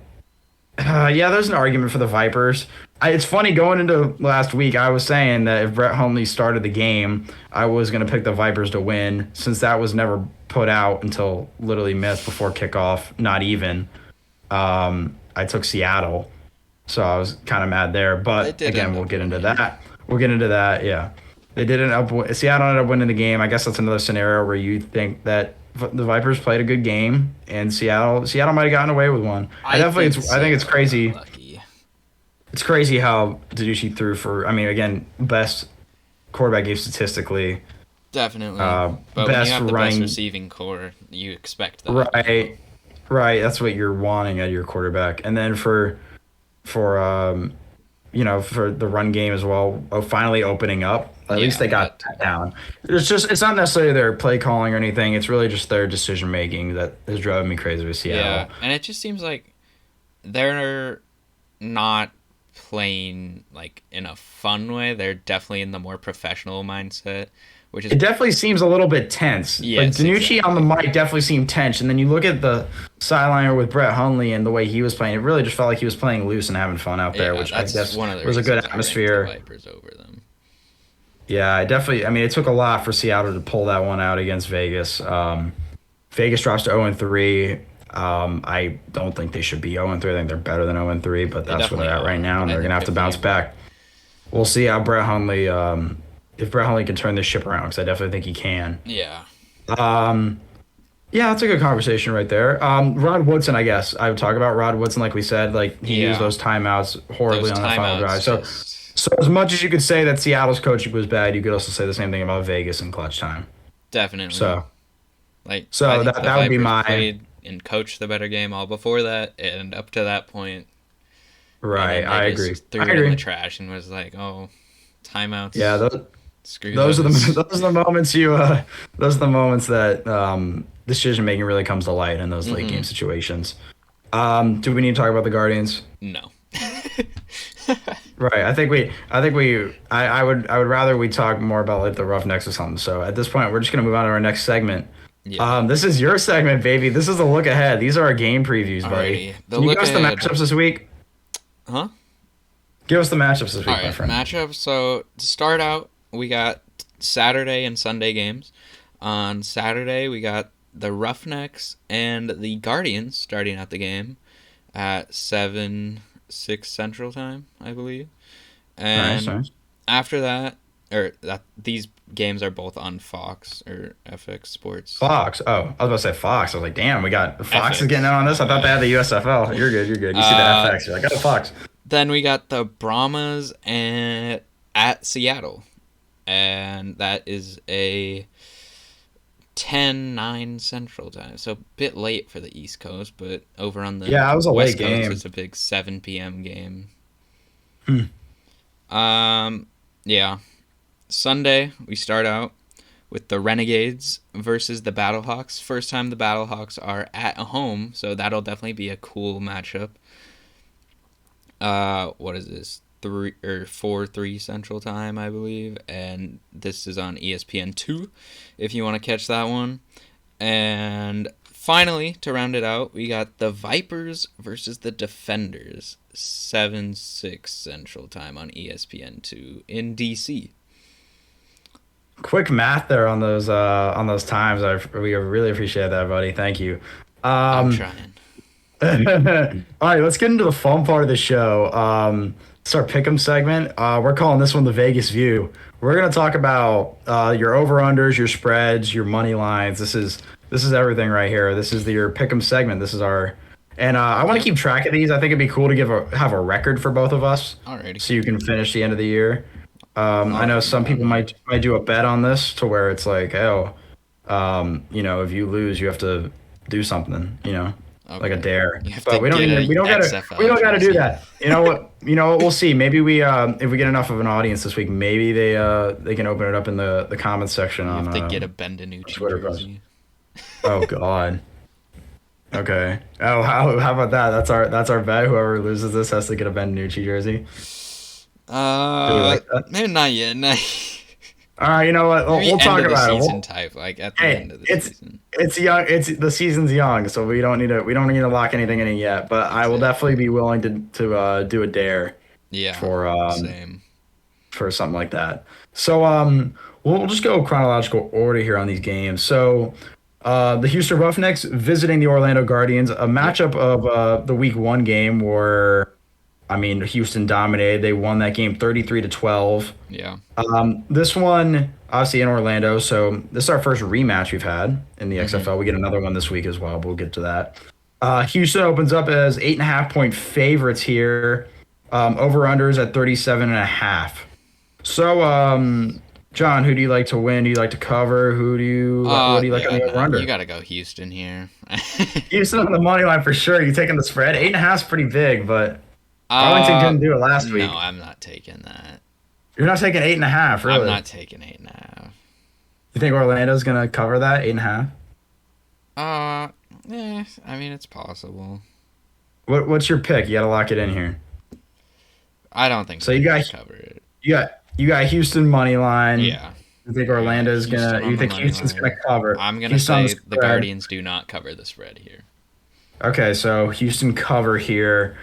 Speaker 1: Yeah, there's an argument for the Vipers. It's funny going into last week. I was saying that if Brett Hundley started the game, I was going to pick the Vipers to win, since that was never put out until literally minutes before kickoff. Not even. I took Seattle, so I was kind of mad there.
Speaker 2: They
Speaker 1: But
Speaker 2: did
Speaker 1: again,
Speaker 2: end
Speaker 1: we'll
Speaker 2: up
Speaker 1: get into
Speaker 2: winning.
Speaker 1: that. We'll get into that. Yeah, they did end up. Seattle ended up winning the game. I guess that's another scenario where you think that the Vipers played a good game, and Seattle might have gotten away with one. I think it's
Speaker 2: Seattle got
Speaker 1: crazy.
Speaker 2: lucky.
Speaker 1: It's crazy how DiNucci threw for. I mean, again, best quarterback game statistically.
Speaker 2: Definitely.
Speaker 1: Uh,
Speaker 2: But when you
Speaker 1: best
Speaker 2: have the best
Speaker 1: running.
Speaker 2: receiving core, you expect that.
Speaker 1: Right, right. That's what you're wanting out of your quarterback, and then for for the run game as well, finally opening up. At least
Speaker 2: Yeah,
Speaker 1: they got
Speaker 2: that
Speaker 1: that down. It's not necessarily their play calling or anything. It's really just their decision making that is driving me crazy with
Speaker 2: yeah,
Speaker 1: Seattle.
Speaker 2: and it just seems like they're not playing like in a fun way. They're definitely in the more professional mindset, which is
Speaker 1: It definitely seems a little bit tense. Like
Speaker 2: yes,
Speaker 1: DiNucci on the
Speaker 2: exactly.
Speaker 1: mic definitely seemed tense, and then you look at the sideliner with Brett Hundley and the way he was playing. It really just felt like he was playing loose and having fun out there,
Speaker 2: Yeah,
Speaker 1: which I
Speaker 2: that's
Speaker 1: guess
Speaker 2: one of the
Speaker 1: was a good
Speaker 2: reasons I ranked the
Speaker 1: atmosphere.
Speaker 2: Vipers over them.
Speaker 1: Yeah, I definitely. I mean, it took a lot for Seattle to pull that one out against Vegas. Vegas drops to 0-3. I don't think they should be 0-3. I think they're better than 0-3, but
Speaker 2: They
Speaker 1: that's where
Speaker 2: definitely
Speaker 1: they're at right
Speaker 2: are,
Speaker 1: now,
Speaker 2: but
Speaker 1: and
Speaker 2: I
Speaker 1: they're
Speaker 2: think
Speaker 1: gonna have to
Speaker 2: they're
Speaker 1: bounce
Speaker 2: favored.
Speaker 1: back. We'll see how Brett Hundley, if Brett Hundley can turn this ship around, because I definitely think he can.
Speaker 2: Yeah,
Speaker 1: Um, yeah, that's a good conversation right there. Rod Woodson, I guess I would talk about Rod Woodson, like we said, like he used
Speaker 2: yeah.
Speaker 1: those timeouts horribly
Speaker 2: Those
Speaker 1: on that final drive.
Speaker 2: timeouts
Speaker 1: So,
Speaker 2: just
Speaker 1: so as much as you could say that Seattle's coaching was bad, you could also say the same thing about Vegas in clutch time.
Speaker 2: definitely
Speaker 1: So,
Speaker 2: like I
Speaker 1: so
Speaker 2: think
Speaker 1: that
Speaker 2: the
Speaker 1: that would be
Speaker 2: Vipers
Speaker 1: my
Speaker 2: played and coached the better game all before that and up to that point, and
Speaker 1: right.
Speaker 2: then
Speaker 1: I
Speaker 2: they
Speaker 1: agree.
Speaker 2: just threw
Speaker 1: I
Speaker 2: it in the
Speaker 1: agree.
Speaker 2: trash and was like, "Oh,
Speaker 1: Yeah,
Speaker 2: timeouts, screw
Speaker 1: those are the
Speaker 2: those."
Speaker 1: those are the moments those are the moments that decision making really comes to light in those late game
Speaker 2: Hmm.
Speaker 1: situations. Do we need to talk about the Guardians?
Speaker 2: No.
Speaker 1: Right. I would rather we talk more about like the Roughnecks or something. So at this point, we're just gonna move on to our next segment.
Speaker 2: Yeah.
Speaker 1: This is your segment, baby. This is a look ahead. These are our game previews, buddy.
Speaker 2: Alrighty. The
Speaker 1: Can you
Speaker 2: look
Speaker 1: give us the
Speaker 2: ahead.
Speaker 1: matchups this week?
Speaker 2: Huh?
Speaker 1: Give us the matchups this
Speaker 2: All
Speaker 1: week, my
Speaker 2: right,
Speaker 1: friend.
Speaker 2: matchup. So to start out, we got Saturday and Sunday games. On Saturday, we got the Roughnecks and the Guardians starting out the game at 6 Central Time, I believe.
Speaker 1: Nice,
Speaker 2: And
Speaker 1: nice.
Speaker 2: after these games are both on Fox or FX Sports.
Speaker 1: Fox. Oh, I was about to say Fox. I was like, damn, we got Fox is
Speaker 2: FX.
Speaker 1: getting in on this. I thought they had the USFL. You're good. You're good. You see the FX. You're like, oh, Fox.
Speaker 2: Then we got the Brahmas at Seattle. And that is a 10-9 Central Time. So a bit late for the East Coast, but over on the
Speaker 1: Yeah, it was a
Speaker 2: West
Speaker 1: late
Speaker 2: Coast,
Speaker 1: game.
Speaker 2: it's a big 7 p.m. game.
Speaker 1: Hmm.
Speaker 2: Yeah. Sunday, we start out with the Renegades versus the Battlehawks. First time the Battlehawks are at home, so that'll definitely be a cool matchup. What is this? 4-3 Central Time, I believe, and this is on ESPN2 if you want to catch that one. And finally, to round it out, we got the Vipers versus the Defenders, 7-6 Central Time on ESPN2 in DC.
Speaker 1: Quick math there on those times. We really appreciate that, buddy. Thank you.
Speaker 2: I'm trying.
Speaker 1: All right, let's get into the fun part of the show. It's our pick'em segment. We're calling this one the Vegas View. We're gonna talk about your over/unders, your spreads, your money lines. This is everything right here. This is your pick'em segment. This is our, and I want to keep track of these. I think it'd be cool to have a record for both of us,
Speaker 2: Alrighty.
Speaker 1: so you can finish the end of the year. I know some people might do a bet on this to where it's like, oh, if you lose, you have to do something, like a dare. But we don't gotta do that. You know what? We'll see. Maybe if we get enough of an audience this week, maybe they can open it up in the comments section on.
Speaker 2: If they get a Ben DiNucci
Speaker 1: Twitter
Speaker 2: jersey.
Speaker 1: Oh God. Okay. Oh, how about that? That's our bet. Whoever loses this has to get a Ben DiNucci jersey.
Speaker 2: Maybe not yet.
Speaker 1: All right, you know what? We'll talk about it.
Speaker 2: Season type, like at the end of the season.
Speaker 1: It's young. The season's young, so we don't need to lock anything in it yet. But I will definitely be willing to do a dare.
Speaker 2: Yeah.
Speaker 1: Same. For something like that. So we'll just go chronological order here on these games. So the Houston Roughnecks visiting the Orlando Guardians, a matchup of the Week 1 game where, Houston dominated. They won that game 33-12.
Speaker 2: Yeah.
Speaker 1: This one, obviously in Orlando, so this is our first rematch we've had in the XFL. We get another one this week as well, but we'll get to that. Houston opens up as 8.5-point favorites here. Over-unders at 37.5. So, John, who do you like to win? Do you like to cover? What do you like on the over-under?
Speaker 2: You got to go Houston here.
Speaker 1: Houston on the money line for sure. You taking the spread? 8.5 is pretty big, but Arlington didn't do it last week.
Speaker 2: No, I'm not taking that.
Speaker 1: You're not taking 8.5, really?
Speaker 2: I'm not taking 8.5.
Speaker 1: You think Orlando's gonna cover that 8.5?
Speaker 2: It's possible.
Speaker 1: What's your pick? You gotta lock it in here.
Speaker 2: I don't think
Speaker 1: so. You guys
Speaker 2: cover it.
Speaker 1: You got Houston money line.
Speaker 2: Yeah.
Speaker 1: You think Orlando's gonna? You think Houston's gonna cover?
Speaker 2: I'm gonna say the Guardians do not cover the spread here.
Speaker 1: Okay, so Houston cover here.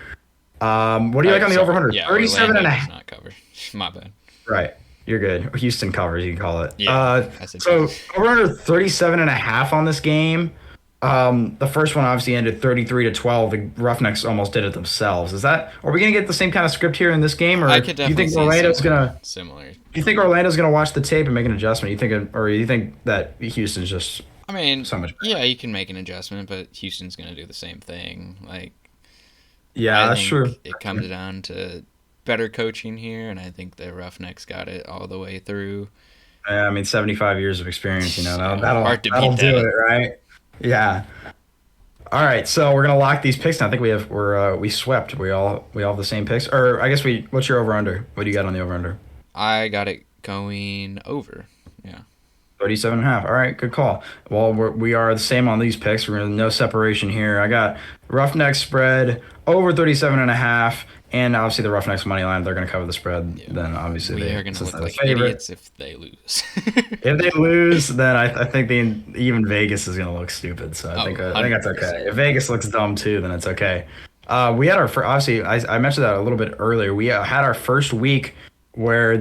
Speaker 1: What do you like on the over-under?
Speaker 2: Yeah,
Speaker 1: 37.5.
Speaker 2: Not cover. My bad.
Speaker 1: Right. You're good. Houston covers, you can call it.
Speaker 2: Yeah.
Speaker 1: So over-under 37.5 on this game. The first one obviously ended 33-12. The Roughnecks almost did it themselves. Are we gonna get the same kind of script here in this game, or
Speaker 2: I could definitely
Speaker 1: do you think Orlando's
Speaker 2: similar?
Speaker 1: Do you think Orlando's gonna watch the tape and make an adjustment? You think that Houston's just so much better?
Speaker 2: Yeah, you can make an adjustment, but Houston's gonna do the same thing.
Speaker 1: Yeah, that's true.
Speaker 2: It comes down to better coaching here, and I think the Roughnecks got it all the way through.
Speaker 1: 75 years of experience, that'll
Speaker 2: do
Speaker 1: it, right? Yeah. All right, so we're gonna lock these picks. Now I think we swept. We all have the same picks, or I guess what's your over under? What do you got on the over under?
Speaker 2: I got it going over. Yeah.
Speaker 1: 37.5. All right, good call. Well, we are the same on these picks. We're no separation here. I got Roughnecks spread over 37.5, and obviously the Roughnecks money line. They're going to cover the spread. Yeah. Then obviously
Speaker 2: we are going to look like idiots if they lose.
Speaker 1: If they lose, then I think even Vegas is going to look stupid. So I think that's okay. If Vegas looks dumb too, then it's okay. We had obviously I mentioned that a little bit earlier. We had our first week where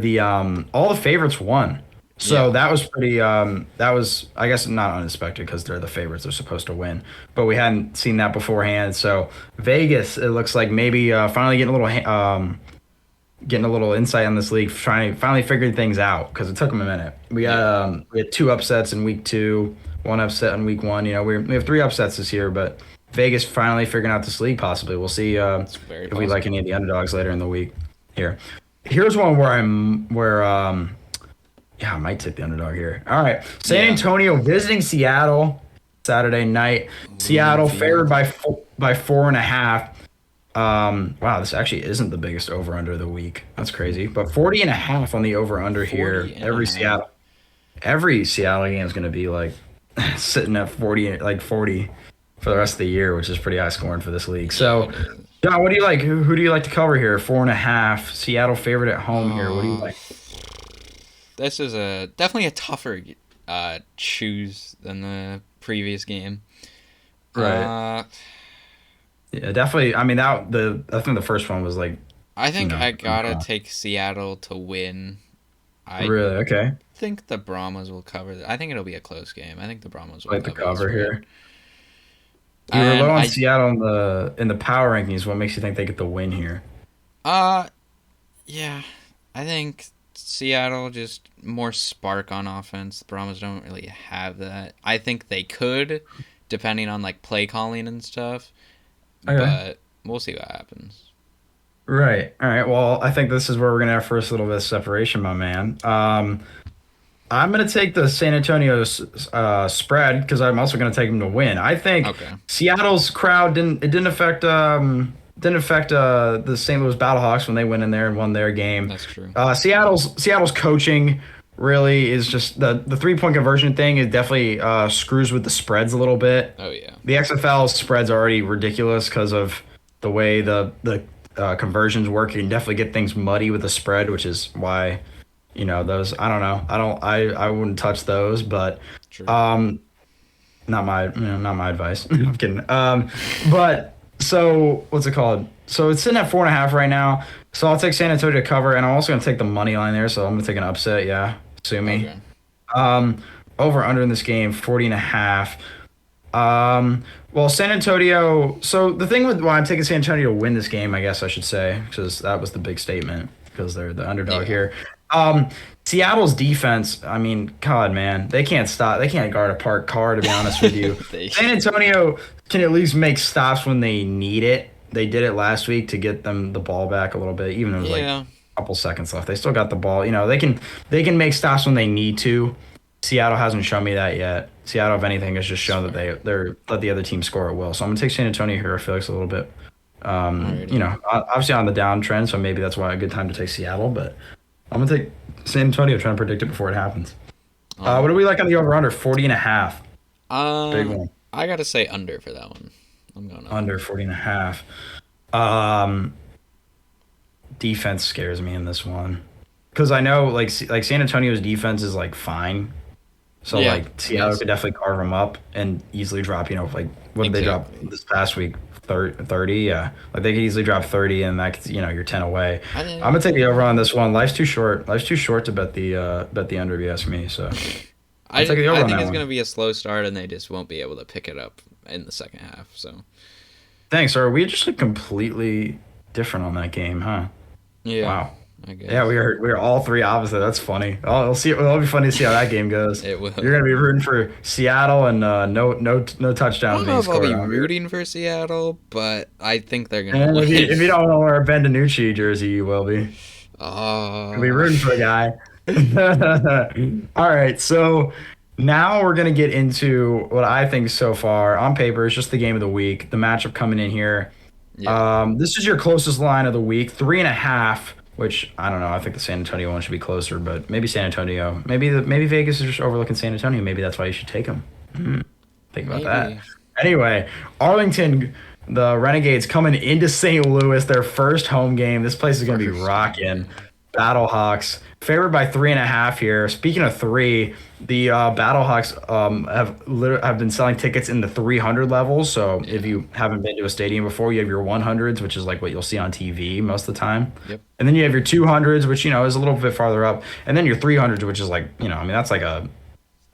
Speaker 1: all the favorites won. So
Speaker 2: Yeah.
Speaker 1: that was pretty. That was, I guess, not unexpected because they're the favorites. They're supposed to win, but we hadn't seen that beforehand. So Vegas, it looks like maybe finally getting a little insight on this league, trying to finally figure things out because it took them a minute.
Speaker 2: Yeah.
Speaker 1: We had two upsets in week two, one upset in week one. You know, we have three upsets this year, but Vegas finally figuring out this league. Possibly, we'll see
Speaker 2: It's very
Speaker 1: if we like
Speaker 2: possible.
Speaker 1: any of the underdogs later in the week. Here, here's one where yeah, I might take the underdog here. All right, San
Speaker 2: Yeah.
Speaker 1: Antonio visiting Seattle Saturday night.
Speaker 2: Lumen
Speaker 1: Seattle favored
Speaker 2: Field.
Speaker 1: by 4.5. Wow, this actually isn't the biggest over under of the week. That's crazy. But 40.5 on the over under here.
Speaker 2: 40 and a half.
Speaker 1: Every Seattle game is going to be like sitting at 40, like 40 for the rest of the year, which is pretty high scoring for this league.
Speaker 2: Yeah,
Speaker 1: So,
Speaker 2: it is.
Speaker 1: John, what do you like? Who do you like to cover here? 4.5. Seattle favorite at home here. What do you
Speaker 2: Uh,
Speaker 1: like?
Speaker 2: this is definitely a tougher choose than the previous game.
Speaker 1: Right.
Speaker 2: Uh,
Speaker 1: Yeah, definitely. I mean, I think the first one was like,
Speaker 2: I
Speaker 1: you
Speaker 2: think
Speaker 1: know,
Speaker 2: I gotta take Seattle to win. I
Speaker 1: really okay.
Speaker 2: think the Brahmas will cover. I think it'll be a close game. I think the Brahmas will
Speaker 1: Like the
Speaker 2: cover the
Speaker 1: cover
Speaker 2: spread.
Speaker 1: here. You were
Speaker 2: And
Speaker 1: low on
Speaker 2: I
Speaker 1: Seattle in the power rankings. What makes you think they get the win here?
Speaker 2: uh yeah, I think Seattle just more spark on offense. The Brahmas don't really have that. I think they could, depending on like play calling and stuff.
Speaker 1: Okay.
Speaker 2: But we'll see what happens.
Speaker 1: Right. All right. Well, I think this is where we're gonna have first little bit of separation, my man. I'm gonna take the San Antonio spread because I'm also gonna take them to win. I think
Speaker 2: Okay,
Speaker 1: Seattle's crowd didn't affect the St. Louis Battlehawks when they went in there and won their game.
Speaker 2: that's true.
Speaker 1: Seattle's coaching really is just the 3-point conversion thing. It definitely screws with the spreads a little bit.
Speaker 2: Oh yeah,
Speaker 1: The XFL spreads are already ridiculous because of the way the conversions work. You can definitely get things muddy with the spread, which is why, those. I don't know. I wouldn't touch those, but
Speaker 2: true.
Speaker 1: um, not my advice. I'm kidding. But so what's it called? So it's sitting at 4.5 right now. So I'll take San Antonio to cover, and I'm also gonna take the money line there. So I'm gonna take an upset. Yeah, sue me.
Speaker 2: Okay,
Speaker 1: Um, over under in this game 40.5. Well, San Antonio. So the thing with why I'm taking San Antonio to win this game, I guess I should say, because that was the big statement, because they're the underdog
Speaker 2: yeah.
Speaker 1: here. Um, Seattle's defense. I mean, God, man, they can't stop. They can't guard a parked car. To be honest with you,
Speaker 2: They
Speaker 1: San Antonio can at least make stops when they need it. They did it last week to get them the ball back a little bit, even though it was like
Speaker 2: yeah.
Speaker 1: a couple seconds left. They still got the ball. They can make stops when they need to. Seattle hasn't shown me that yet. Seattle, if anything, has just shown that they're let the other team score at will. So I'm gonna take San Antonio here. I feel like it's a little bit,
Speaker 2: Alrighty.
Speaker 1: obviously on the downtrend. So maybe that's why a good time to take Seattle. But I'm gonna take San Antonio, trying to predict it before it happens. What do we like on the over under 40.5? Big one.
Speaker 2: I gotta say under for that one. I'm going
Speaker 1: Under 40.5. Um, defense scares me in this one because I know like San Antonio's defense is like fine. So
Speaker 2: Yeah,
Speaker 1: like Seattle
Speaker 2: yes.
Speaker 1: could definitely carve them up and easily drop, like what did they drop
Speaker 2: Exactly.
Speaker 1: this past week? 30, yeah. Like they could easily drop 30 and that could, you're 10 away.
Speaker 2: I
Speaker 1: I'm
Speaker 2: think
Speaker 1: gonna take the over on this one. Life's too short. Life's too short to bet the under if you ask me. So
Speaker 2: I,
Speaker 1: I'll take the over
Speaker 2: I
Speaker 1: on
Speaker 2: think
Speaker 1: that
Speaker 2: it's
Speaker 1: one.
Speaker 2: gonna be a slow start and they just won't be able to pick it up in the second half. So
Speaker 1: Thanks. Are we just like completely different on that game, huh?
Speaker 2: yeah,
Speaker 1: Wow.
Speaker 2: I guess.
Speaker 1: Yeah, we are all three opposite. That's funny. I'll see. It'll be funny to see how that game goes.
Speaker 2: It will.
Speaker 1: You're gonna be rooting for Seattle and no
Speaker 2: I
Speaker 1: touchdowns
Speaker 2: don't know
Speaker 1: being
Speaker 2: if I'll
Speaker 1: scored
Speaker 2: be
Speaker 1: on.
Speaker 2: rooting for Seattle, but I think they're gonna
Speaker 1: And
Speaker 2: win.
Speaker 1: if you don't want to wear a Ben DiNucci jersey, you will be. You'll be
Speaker 2: Oh,
Speaker 1: rooting for a guy. All right, so now we're gonna get into what I think so far on paper is just the game of the week. The matchup coming in here.
Speaker 2: yeah.
Speaker 1: This is your closest line of the week, 3.5. Which I don't know. I think the San Antonio one should be closer, but maybe San Antonio. Maybe Vegas is just overlooking San Antonio. Maybe that's why you should take them. Think about that.
Speaker 2: Maybe.
Speaker 1: Anyway, Arlington, the Renegades coming into St. Louis, their first home game. This place is going to be
Speaker 2: First
Speaker 1: rocking.
Speaker 2: game.
Speaker 1: Battlehawks favored by 3.5 here. Speaking of three, the Battlehawks have been selling tickets in the 300 levels. So if
Speaker 2: Yeah.
Speaker 1: you haven't been to a stadium before, you have your 100s, which is like what you'll see on TV most of the time,
Speaker 2: Yep.
Speaker 1: and then you have your 200s, which is a little bit farther up, and then your 300s, which is like I mean that's like a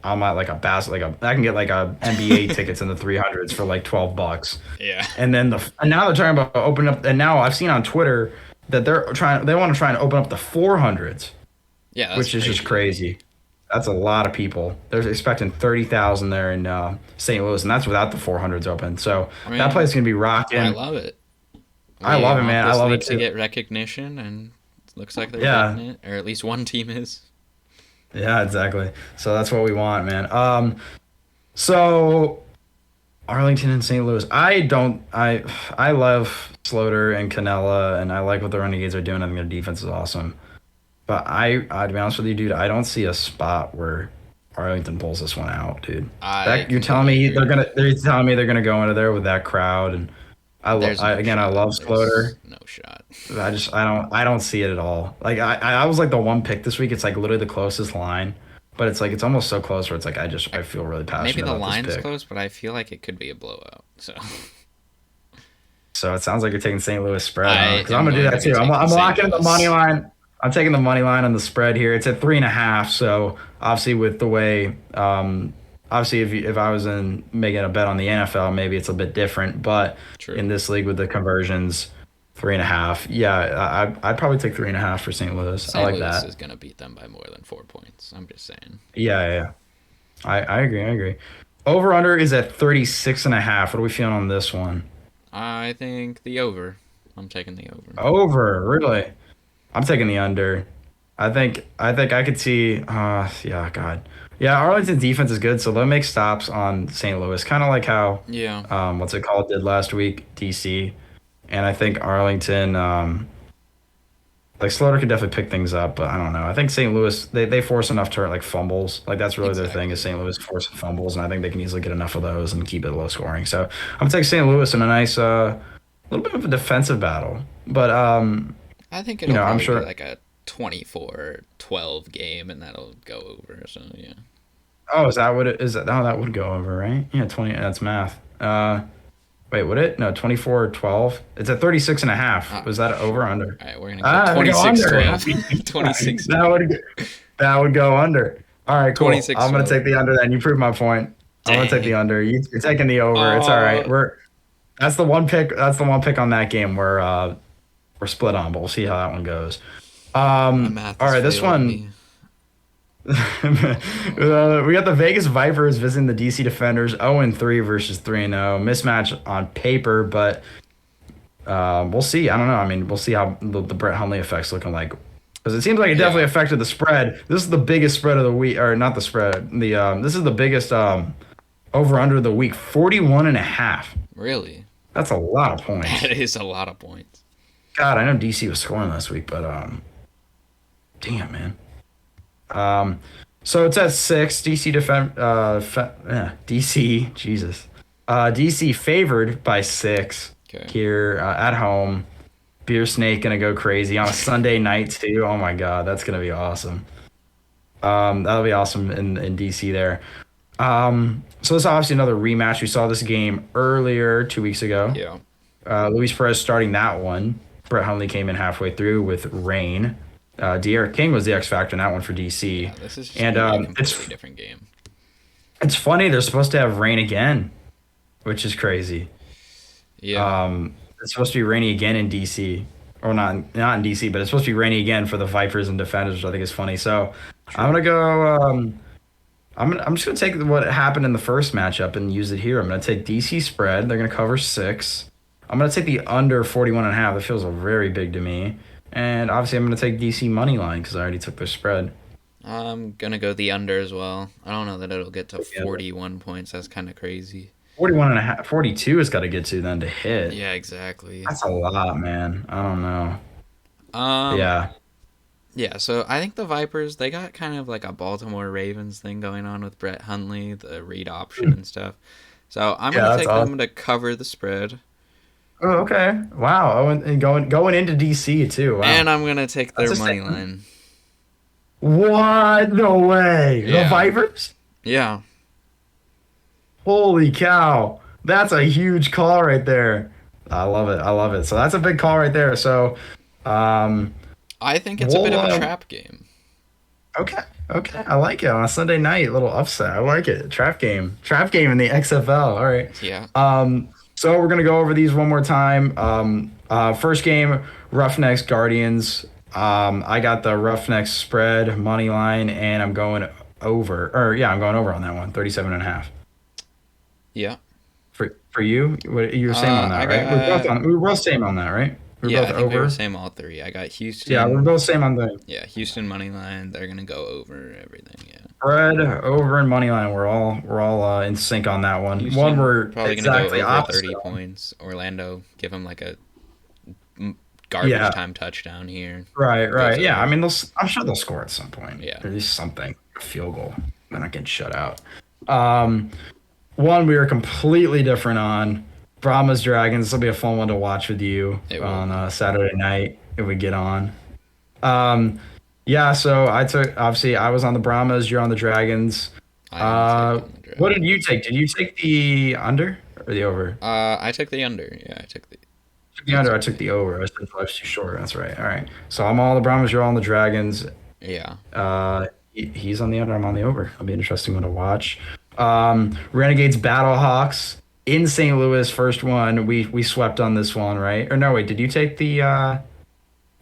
Speaker 1: I'm at like a bas like a I can get like a NBA tickets in the 300s for like $12.
Speaker 2: Yeah.
Speaker 1: And then and now they're talking about opening up, and now I've seen on Twitter that they want to try and open up the 400s,
Speaker 2: Yeah, that's
Speaker 1: which is just
Speaker 2: crazy to me.
Speaker 1: crazy. That's a lot of people. They're expecting 30,000 there in St. Louis, and that's without the 400s open. So
Speaker 2: I
Speaker 1: that place
Speaker 2: mean,
Speaker 1: is gonna be
Speaker 2: I
Speaker 1: rocking.
Speaker 2: love it.
Speaker 1: I
Speaker 2: We
Speaker 1: love it,
Speaker 2: want
Speaker 1: man. I
Speaker 2: this
Speaker 1: love it
Speaker 2: league to
Speaker 1: too.
Speaker 2: get recognition, and it looks like they're getting
Speaker 1: Yeah,
Speaker 2: it, or at least one team is.
Speaker 1: yeah, exactly. So that's what we want, man. So Arlington and St. Louis. I love Sloter and Canella, and I like what the Renegades are doing. I think their defense is awesome. But to be honest with you, dude, I don't see a spot where Arlington pulls this one out, dude.
Speaker 2: I
Speaker 1: That you're telling
Speaker 2: completely
Speaker 1: me
Speaker 2: agree.
Speaker 1: they're telling me they're gonna go into there with that crowd, and
Speaker 2: There's no
Speaker 1: I
Speaker 2: shot.
Speaker 1: love
Speaker 2: There's
Speaker 1: Sloter.
Speaker 2: no shot.
Speaker 1: I don't see it at all. Like I was like the one pick this week. It's like literally the closest line, but it's like it's almost so close where it's like I feel really
Speaker 2: Maybe
Speaker 1: passionate
Speaker 2: the
Speaker 1: about this
Speaker 2: line's
Speaker 1: pick.
Speaker 2: close, but I feel like it could be a blowout. So
Speaker 1: So it sounds like you're taking St. Louis spread, huh?
Speaker 2: I
Speaker 1: Because I'm
Speaker 2: am
Speaker 1: gonna do
Speaker 2: going to
Speaker 1: that
Speaker 2: be
Speaker 1: too.
Speaker 2: taking
Speaker 1: I'm
Speaker 2: St.
Speaker 1: locking in the money
Speaker 2: Louis.
Speaker 1: line. I'm taking the money line on the spread here. It's at 3.5. So obviously with the way, obviously if I was in making a bet on the NFL, maybe it's a bit different. But in
Speaker 2: True.
Speaker 1: this league with the conversions, 3.5. Yeah, I'd probably take 3.5 for St. Louis. I
Speaker 2: St.
Speaker 1: like
Speaker 2: Louis
Speaker 1: that.
Speaker 2: is going to beat them by more than 4 points. I'm just saying.
Speaker 1: Yeah, yeah. Yeah. I agree. I agree. Over under is at 36.5. What are we feeling on this one?
Speaker 2: I think the over. I'm taking the over.
Speaker 1: Over, really? I'm taking the under. I think I could see yeah, God. Yeah, Arlington's defense is good, so they'll make stops on St. Louis, kind of like how
Speaker 2: Yeah.
Speaker 1: what's it called did last week, DC. And I think Arlington like Slaughter could definitely pick things up, but I don't know. I think St. Louis they force enough turn like fumbles. Like that's really their thing is
Speaker 2: Exactly.
Speaker 1: St. Louis forcing fumbles, and I think they can easily get enough of those and keep it low scoring. So I'm gonna take St. Louis in a nice little bit of a defensive battle. But
Speaker 2: I think it'll
Speaker 1: I'm
Speaker 2: probably be
Speaker 1: sure.
Speaker 2: like a 24-12 game, and that'll go over. So, yeah.
Speaker 1: Oh, is that what it is? Oh, that would go over, right? Yeah, 20. That's math. Wait, would it? No, 24-12. It's at 36.5.
Speaker 2: Ah,
Speaker 1: Was that over or under?
Speaker 2: all right, we're going to go
Speaker 1: Ah, that would go under.
Speaker 2: 26-12. 26
Speaker 1: That would that would go under. All right, cool. I'm gonna
Speaker 2: 26-12.
Speaker 1: take the under then. You proved my point. I'm gonna take the
Speaker 2: Dang.
Speaker 1: under. You're taking the over. It's all right.
Speaker 2: Oh,
Speaker 1: That's the one pick. That's the one pick on that game where we're split on, but we'll see how that one goes.
Speaker 2: my math
Speaker 1: All
Speaker 2: is
Speaker 1: right, this
Speaker 2: failing
Speaker 1: one.
Speaker 2: me.
Speaker 1: We got the Vegas Vipers visiting the DC Defenders 0-3 versus 3-0. Mismatch on paper, but we'll see. I don't know. I mean, we'll see how the Brett Hundley effect's looking like. Because it seems like it definitely
Speaker 2: Yeah,
Speaker 1: affected the spread. This is the biggest spread of the week, or not the spread. This is the biggest over under the week, 41.5.
Speaker 2: really.
Speaker 1: That's a lot of points.
Speaker 2: That is a lot of points.
Speaker 1: God, I know DC was scoring last week, but damn man. Um, so it's at 6. DC, Jesus. DC favored by 6
Speaker 2: Okay.
Speaker 1: here at home. Beer Snake gonna go crazy on a Sunday night too. Oh my God, that's gonna be awesome. That'll be awesome in DC there. So this is obviously another rematch. We saw this game earlier 2 weeks ago.
Speaker 2: Yeah.
Speaker 1: Luis Perez starting that one. Brett Hundley came in halfway through with rain. De'Aaron King was the X factor in that one for DC.
Speaker 2: Yeah, this is just
Speaker 1: And
Speaker 2: going to be a completely different game.
Speaker 1: it's funny they're supposed to have rain again, which is crazy.
Speaker 2: Yeah.
Speaker 1: It's supposed to be rainy again in DC, or not in DC, but it's supposed to be rainy again for the Vipers and Defenders, which I think is funny. So I'm
Speaker 2: True.
Speaker 1: gonna go. I'm just gonna take what happened in the first matchup and use it here. I'm gonna take DC spread. They're gonna cover 6. I'm gonna take the under 41.5. That feels very big to me. And obviously, I'm gonna take DC money line because I already took their spread.
Speaker 2: I'm going to go the under as well. I don't know that it'll get to
Speaker 1: Yeah,
Speaker 2: 41 points. That's kind of crazy.
Speaker 1: 41.5, 42 has got to get to then to hit.
Speaker 2: Yeah, exactly.
Speaker 1: That's a lot, man. I don't know.
Speaker 2: Um,
Speaker 1: Yeah.
Speaker 2: yeah, so I think the Vipers, they got kind of like a Baltimore Ravens thing going on with Brett Hundley, the read option and stuff. So I'm
Speaker 1: Yeah,
Speaker 2: going to
Speaker 1: that's
Speaker 2: take them
Speaker 1: awesome.
Speaker 2: to cover the spread.
Speaker 1: Oh, okay. Wow. Oh, and going into DC too. Wow.
Speaker 2: And I'm gonna take
Speaker 1: That's
Speaker 2: their
Speaker 1: a
Speaker 2: money
Speaker 1: statement.
Speaker 2: line.
Speaker 1: What? No way. The
Speaker 2: Yeah,
Speaker 1: Vipers?
Speaker 2: yeah.
Speaker 1: Holy cow. That's a huge call right there. I love it. I love it. So that's a big call right there. So, um,
Speaker 2: I think it's a bit
Speaker 1: we'll,
Speaker 2: of a trap game.
Speaker 1: okay. Okay. I like it on a Sunday night, little upset. I like it. Trap game in the XFL. All right.
Speaker 2: Yeah.
Speaker 1: So we're gonna go over these one more time. First game, Roughnecks Guardians. I got the Roughnecks spread money line, and I'm going over. Or yeah, I'm going over on that one, 37 and a half.
Speaker 2: Yeah.
Speaker 1: For you, you're same on
Speaker 2: I
Speaker 1: that, right?
Speaker 2: got
Speaker 1: We were both same on that, right? We're
Speaker 2: Yeah,
Speaker 1: both
Speaker 2: I think we were
Speaker 1: over.
Speaker 2: same all three. I got
Speaker 1: Yeah, we're
Speaker 2: Houston.
Speaker 1: both same on the
Speaker 2: Yeah, Houston money line. They're gonna go over everything. Yeah.
Speaker 1: spread, over, and money line. We're all in sync on that one. One
Speaker 2: Houston
Speaker 1: we're
Speaker 2: probably gonna go
Speaker 1: exactly
Speaker 2: over
Speaker 1: opposite
Speaker 2: 30
Speaker 1: on.
Speaker 2: points. Orlando give them like a garbage
Speaker 1: Yeah,
Speaker 2: time touchdown here.
Speaker 1: right,
Speaker 2: Goes
Speaker 1: right. Yeah, I
Speaker 2: over.
Speaker 1: mean, I'm sure they'll score at some point.
Speaker 2: Yeah.
Speaker 1: At least something, a field goal. They're not getting shut out. Um, One we are completely different on. Brahmas Dragons. This will be a fun one to watch with you
Speaker 2: It will
Speaker 1: on
Speaker 2: be.
Speaker 1: Saturday night if we get on. Um, yeah, so obviously I was on the Brahmas, you're on the Dragons.
Speaker 2: I am
Speaker 1: Uh,
Speaker 2: taking the
Speaker 1: what did you
Speaker 2: Dragons.
Speaker 1: take? Did you take the under or the over?
Speaker 2: I took the under. Yeah,
Speaker 1: Took the
Speaker 2: I
Speaker 1: under, I
Speaker 2: took
Speaker 1: took
Speaker 2: the
Speaker 1: the over. I said five's too short. That's right. All right. So I'm all the Brahmas, you're all on the Dragons.
Speaker 2: yeah.
Speaker 1: He's on the under, I'm on the over. It'll be an interesting one to watch. Renegades Battlehawks in St. Louis, first one. We swept on this one, right? Or no, wait, did you take the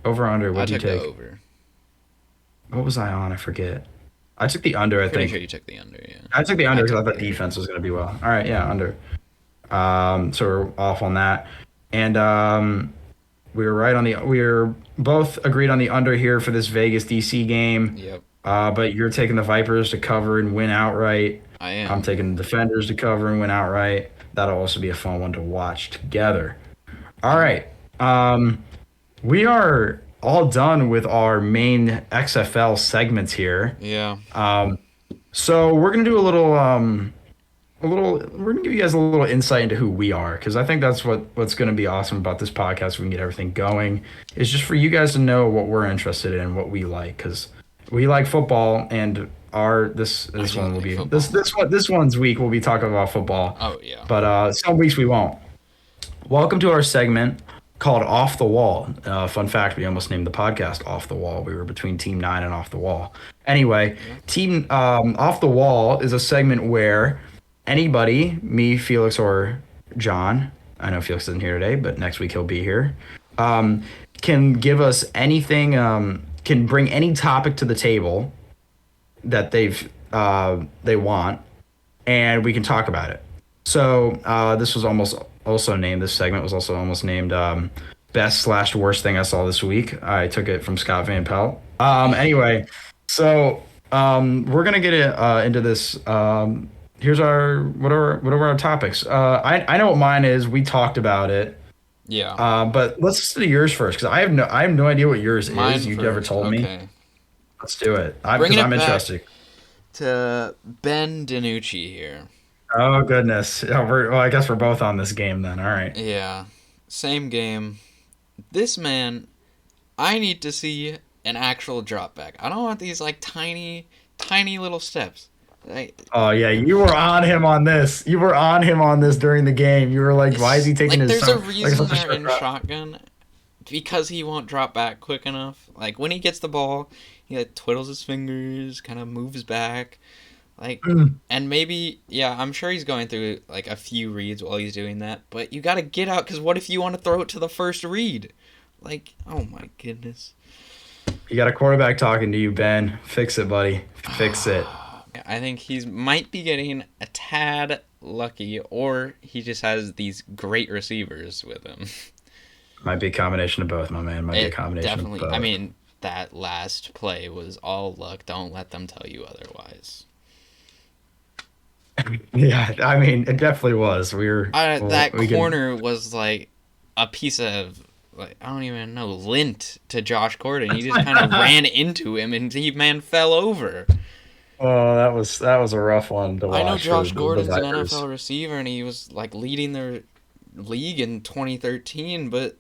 Speaker 1: over under?
Speaker 2: I
Speaker 1: What did
Speaker 2: took
Speaker 1: you
Speaker 2: the
Speaker 1: take?
Speaker 2: over.
Speaker 1: What was I on? I forget. I took the under, I
Speaker 2: Pretty sure
Speaker 1: think.
Speaker 2: you took the under. Yeah.
Speaker 1: I took the
Speaker 2: I
Speaker 1: under because I
Speaker 2: took
Speaker 1: thought
Speaker 2: the over.
Speaker 1: defense was going to be well. All right, yeah, under. So we're off on that, and we were both agreed on the under here for this Vegas DC game.
Speaker 2: Yep.
Speaker 1: But you're taking the Vipers to cover and win outright.
Speaker 2: I
Speaker 1: I'm
Speaker 2: am.
Speaker 1: taking the Defenders to cover and win outright. That'll also be a fun one to watch together. All
Speaker 2: Yeah.
Speaker 1: right. We are all done with our main XFL segments here.
Speaker 2: Yeah.
Speaker 1: So we're gonna do we're gonna give you guys a little insight into who we are because I think that's what's gonna be awesome about this podcast. We can get everything going. Is just for you guys to know what we're interested in, what we like, because we like football, and our
Speaker 2: I
Speaker 1: this
Speaker 2: do
Speaker 1: one will
Speaker 2: like
Speaker 1: be
Speaker 2: football.
Speaker 1: this one's week we'll be talking about football,
Speaker 2: Oh yeah.
Speaker 1: but some weeks we won't. Welcome to our segment called Off the Wall. Fun fact, we almost named the podcast Off the Wall. We were between Team 9 and Off the Wall. Anyway,
Speaker 2: Yeah.
Speaker 1: Team Off the Wall is a segment where anybody, me, Felix, or John, I know Felix isn't here today, but next week he'll be here, can give us anything, can bring any topic to the table that they want, and we can talk about it. So this was almost also named. This segment was also almost named best slash worst thing I saw this week. I took it from Scott Van Pelt. Anyway, so we're gonna get into this. Here's our whatever our topics. I know what mine is. We talked about it.
Speaker 2: Yeah.
Speaker 1: But let's listen to yours first because I have no idea what yours
Speaker 2: Mine
Speaker 1: is. You've never
Speaker 2: first.
Speaker 1: told me.
Speaker 2: Okay.
Speaker 1: Let's do it.
Speaker 2: Bringing
Speaker 1: Because
Speaker 2: it
Speaker 1: I'm
Speaker 2: back
Speaker 1: interested.
Speaker 2: to Ben DiNucci here.
Speaker 1: Oh goodness. Yeah, well, I guess we're both on this game then. All right.
Speaker 2: Yeah. Same game. This man, I need to see an actual drop back. I don't want these like tiny, tiny little steps. Like,
Speaker 1: Oh yeah, you were on him on this. You were on him on this during the game. You were like, "Why is he taking his
Speaker 2: there's a
Speaker 1: time?" Like
Speaker 2: reason
Speaker 1: such a
Speaker 2: they're
Speaker 1: short
Speaker 2: in
Speaker 1: route.
Speaker 2: shotgun because he won't drop back quick enough. Like when he gets the ball, he like twiddles his fingers, kind of moves back. Like,
Speaker 1: Mm.
Speaker 2: and maybe, yeah, I'm sure he's going through like a few reads while he's doing that. But you got to get out because what if you want to throw it to the first read? Like, oh my goodness.
Speaker 1: You got a quarterback talking to you, Ben. Fix it, buddy. Fix it.
Speaker 2: I think he's might be getting a tad lucky, or he just has these great receivers with him.
Speaker 1: Might be a combination of both, my man. Might be a
Speaker 2: It
Speaker 1: combination of
Speaker 2: definitely.
Speaker 1: both.
Speaker 2: I mean, that last play was all luck. Don't let them tell you otherwise.
Speaker 1: Yeah, I mean, it definitely was.
Speaker 2: That
Speaker 1: We can.
Speaker 2: corner was like a piece of like I don't even know lint to Josh Gordon. He just kind of ran into him, and the man fell over.
Speaker 1: Oh, that was a rough one to
Speaker 2: I know
Speaker 1: watch for
Speaker 2: Josh
Speaker 1: the
Speaker 2: Gordon's an
Speaker 1: Vipers.
Speaker 2: NFL receiver, and he was like leading their league in 2013, but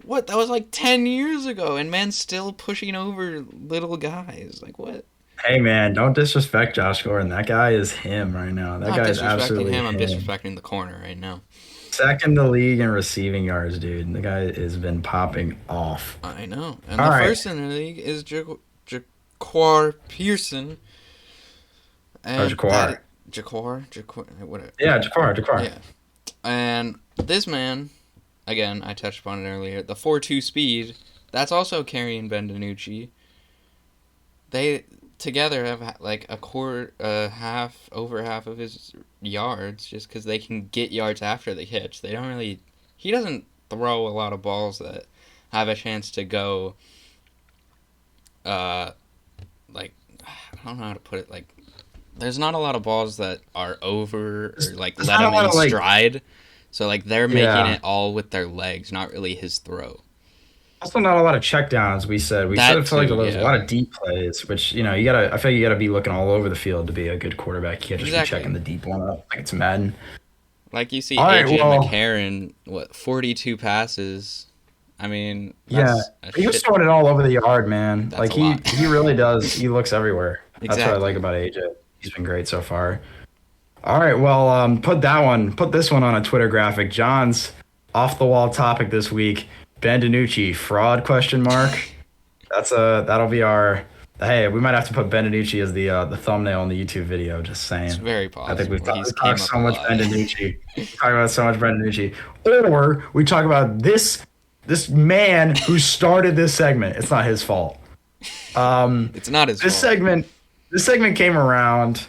Speaker 2: what? That was like 10 years ago, and man's still pushing over little guys. Like, what?
Speaker 1: Hey man, don't disrespect Josh Gordon. That guy is him right now.
Speaker 2: I'm
Speaker 1: That
Speaker 2: not
Speaker 1: guy is
Speaker 2: disrespecting
Speaker 1: absolutely
Speaker 2: him. I'm
Speaker 1: him.
Speaker 2: disrespecting the corner right now.
Speaker 1: Second the league in receiving yards, dude. The guy has been popping off.
Speaker 2: I know. And
Speaker 1: All
Speaker 2: the
Speaker 1: right.
Speaker 2: first in the league is Jaquar Pearson.
Speaker 1: Oh,
Speaker 2: And
Speaker 1: Jaquar.
Speaker 2: Jaquar, whatever.
Speaker 1: Yeah, Jaquar.
Speaker 2: Yeah. And this man, again, I touched upon it earlier, the 4.2 speed, that's also carrying Ben DiNucci. They together have like over half of his yards just because they can get yards after the catch. He doesn't throw a lot of balls that have a chance to go, like, I don't know how to put it, like, there's not a lot of balls that are over or like
Speaker 1: There's
Speaker 2: let
Speaker 1: not
Speaker 2: him
Speaker 1: a lot
Speaker 2: in
Speaker 1: of, like,
Speaker 2: stride. So like they're making
Speaker 1: yeah.
Speaker 2: it all with their legs, not really his throw.
Speaker 1: Also, not a lot of checkdowns. We said
Speaker 2: That
Speaker 1: it felt like
Speaker 2: too,
Speaker 1: there was a
Speaker 2: yeah.
Speaker 1: lot of deep plays, which you gotta. I feel like you gotta be looking all over the field to be a good quarterback. You can't just be
Speaker 2: Exactly.
Speaker 1: checking the deep one up like it's Madden.
Speaker 2: Like you see
Speaker 1: All right,
Speaker 2: AJ
Speaker 1: well,
Speaker 2: McCarron, 42 passes. I mean,
Speaker 1: yeah,
Speaker 2: that's a
Speaker 1: he was
Speaker 2: shit.
Speaker 1: throwing it all over the yard, man.
Speaker 2: That's
Speaker 1: Like
Speaker 2: a
Speaker 1: he
Speaker 2: lot.
Speaker 1: he really does. He looks everywhere. That's what I like
Speaker 2: Exactly.
Speaker 1: about AJ. He's been great so far. All right, well, put this one on a Twitter graphic. John's off the wall topic this week: Ben DiNucci fraud question mark. That'll be our. Hey, we might have to put Ben DiNucci as the thumbnail in the YouTube video. Just
Speaker 2: It's
Speaker 1: saying.
Speaker 2: very
Speaker 1: I think
Speaker 2: possible. He's
Speaker 1: we've talked
Speaker 2: came up
Speaker 1: so
Speaker 2: a
Speaker 1: much
Speaker 2: lot.
Speaker 1: Ben DiNucci. We talk about so much Ben DiNucci, or we talk about this man who started this segment. It's not his fault.
Speaker 2: It's not his
Speaker 1: This
Speaker 2: fault.
Speaker 1: segment came around,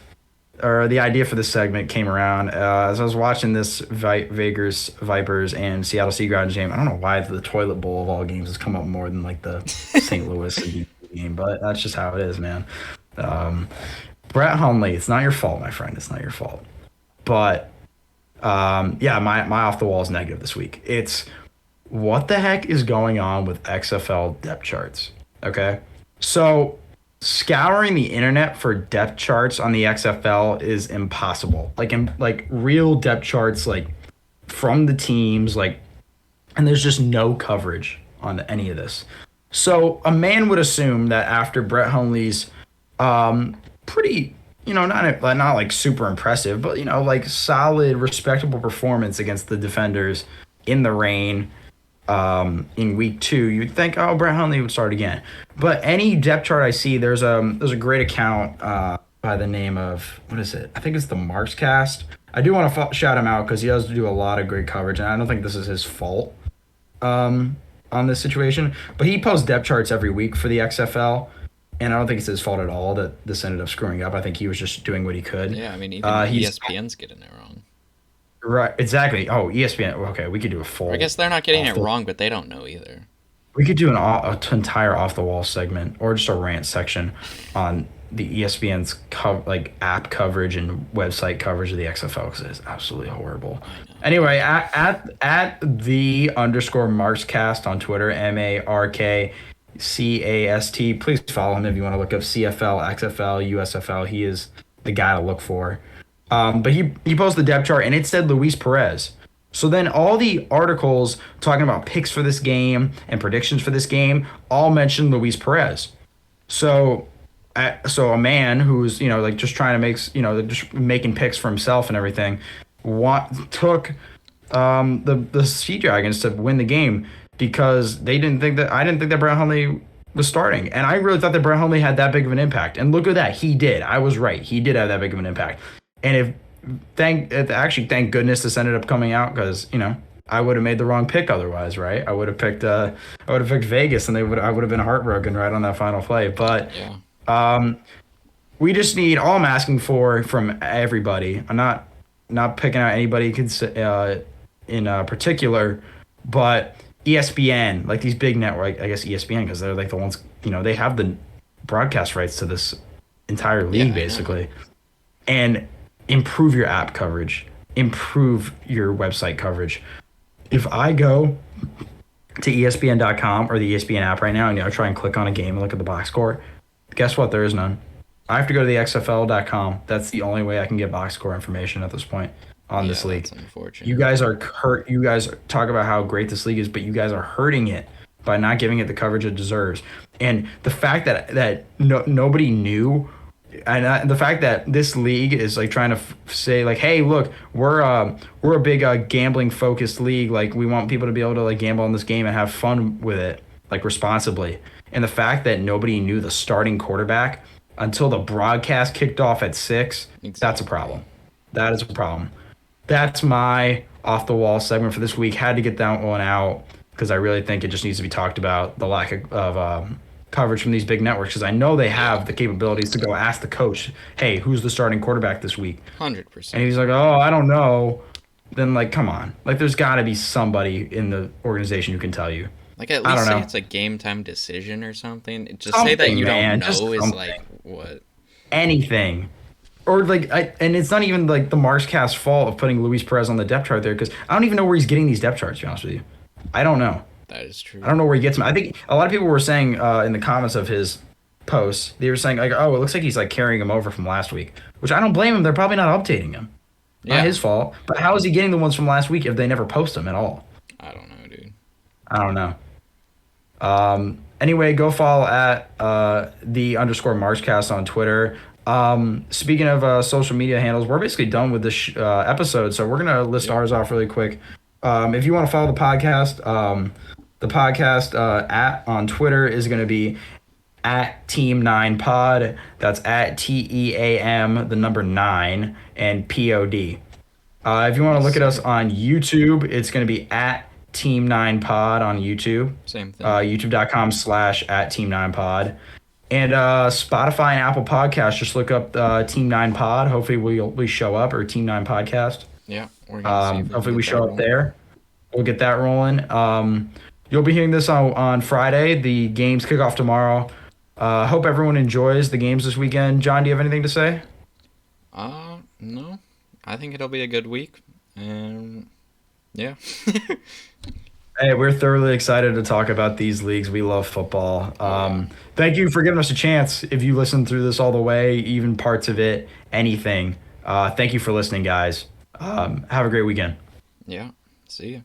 Speaker 1: or the idea for this segment came around as I was watching this Vegas Vipers and Seattle Seagrounds game. I don't know why the toilet bowl of all games has come up more than like the St. Louis game, but that's just how it is, man. Um, Brett Hundley, it's not your fault, my friend. It's not your fault. But yeah, my off the wall is negative this week. It's what the heck is going on with XFL depth charts? Okay. So scouring the internet for depth charts on the XFL is impossible. Like real depth charts, like from the teams, like, and there's just no coverage on any of this. So a man would assume that after Brett Hundley's pretty, not like super impressive, but like solid, respectable performance against the defenders in the rain in week 2, you'd think, oh, Brett Hundley would start again. But any depth chart I see, there's a great account by the name of, what is it? I think it's the Marks Cast. I do want to shout him out because he does do a lot of great coverage, and I don't think this is his fault on this situation. But he posts depth charts every week for the XFL, and I don't think it's his fault at all that this ended up screwing up. I think he was just doing what he could.
Speaker 2: Yeah, I mean, even ESPN's getting it wrong.
Speaker 1: Right, exactly. Oh, ESPN. Okay, we could do a full.
Speaker 2: I guess they're not getting it wrong, but they don't know either.
Speaker 1: We could do an entire off the wall segment or just a rant section on the ESPN's like app coverage and website coverage of the XFL because it is absolutely horrible. Anyway, at the _Markscast on Twitter, MARKCAST. Please follow him if you want to look up CFL, XFL, USFL. He is the guy to look for. But he posted the depth chart and it said Luis Perez. So then all the articles talking about picks for this game and predictions for this game all mentioned Luis Perez. So a man who's, like just trying to make, just making picks for himself and everything, took the Sea Dragons to win the game because I didn't think that Brett Hundley was starting. And I really thought that Brett Hundley had that big of an impact. And look at that. He did. I was right. He did have that big of an impact. And thank goodness this ended up coming out because, I would have made the wrong pick otherwise, right? I would have picked Vegas and I would have been heartbroken right on that final play. But
Speaker 2: yeah.
Speaker 1: We just need, all I'm asking for from everybody, I'm not picking out anybody in particular, but ESPN, like these big network, I guess ESPN, because they're like the ones, they have the broadcast rights to this entire league basically. And improve your app coverage, improve your website coverage. If I go to ESPN.com or the ESPN app right now and try and click on a game and look at the box score, guess what? There is none. I have to go to the XFL.com. That's the only way I can get box score information at this point. on
Speaker 2: Yeah,
Speaker 1: this league.
Speaker 2: that's unfortunate.
Speaker 1: You guys are hurt. You guys talk about how great this league is, but you guys are hurting it by not giving it the coverage it deserves. And the fact that nobody knew, and the fact that this league is like trying to say like, hey, look, we're a big gambling focused league. Like we want people to be able to like gamble on this game and have fun with it, like responsibly. And the fact that nobody knew the starting quarterback until the broadcast kicked off at 6, that's a problem. That is a problem. That's my off the wall segment for this week. Had to get that one out because I really think it just needs to be talked about, the lack of coverage from these big networks, because I know they have the capabilities to go ask the coach, hey, who's the starting quarterback this week?
Speaker 2: 100%.
Speaker 1: And he's like, oh, I don't know. Then, like, come on. Like, there's got to be somebody in the organization who can tell you.
Speaker 2: Like, at least say it's a game time decision or something. Just
Speaker 1: something,
Speaker 2: say that you
Speaker 1: man.
Speaker 2: don't know is like, what?
Speaker 1: Anything. Or, like, and it's not even, like, the Markscast fault of putting Luis Perez on the depth chart there, because I don't even know where he's getting these depth charts, to be honest with you. I don't know.
Speaker 2: That is true.
Speaker 1: I don't know where he gets them. I think a lot of people were saying in the comments of his posts, they were saying, like, oh, it looks like he's, like, carrying him over from last week, which I don't blame him. They're probably not updating him. Not his fault. But how is he getting the ones from last week if they never post them at all?
Speaker 2: I don't know, dude.
Speaker 1: I don't know. Anyway, go follow at _Marchcast on Twitter. Speaking of social media handles, we're basically done with this episode, so we're gonna list ours off really quick. If you want to follow the podcast at on Twitter is going to be at Team9Pod. That's at TEAM, the number 9, and POD. If you want to look at us on YouTube, it's going to be at Team9Pod on YouTube.
Speaker 2: Same thing.
Speaker 1: YouTube.com/at Team9Pod. And Spotify and Apple Podcasts, just look up Team 9 Pod. Hopefully we show up, or Team 9 Podcast.
Speaker 2: Yeah. We're gonna see
Speaker 1: hopefully we show up there. We'll get that rolling. You'll be hearing this on Friday. The games kick off tomorrow. Hope everyone enjoys the games this weekend. John, do you have anything to say?
Speaker 2: No. I think it'll be a good week. And yeah.
Speaker 1: Hey, we're thoroughly excited to talk about these leagues. We love football. Thank you for giving us a chance. If you listened through this all the way, even parts of it, anything. Thank you for listening, guys. Have a great weekend.
Speaker 2: Yeah. See ya.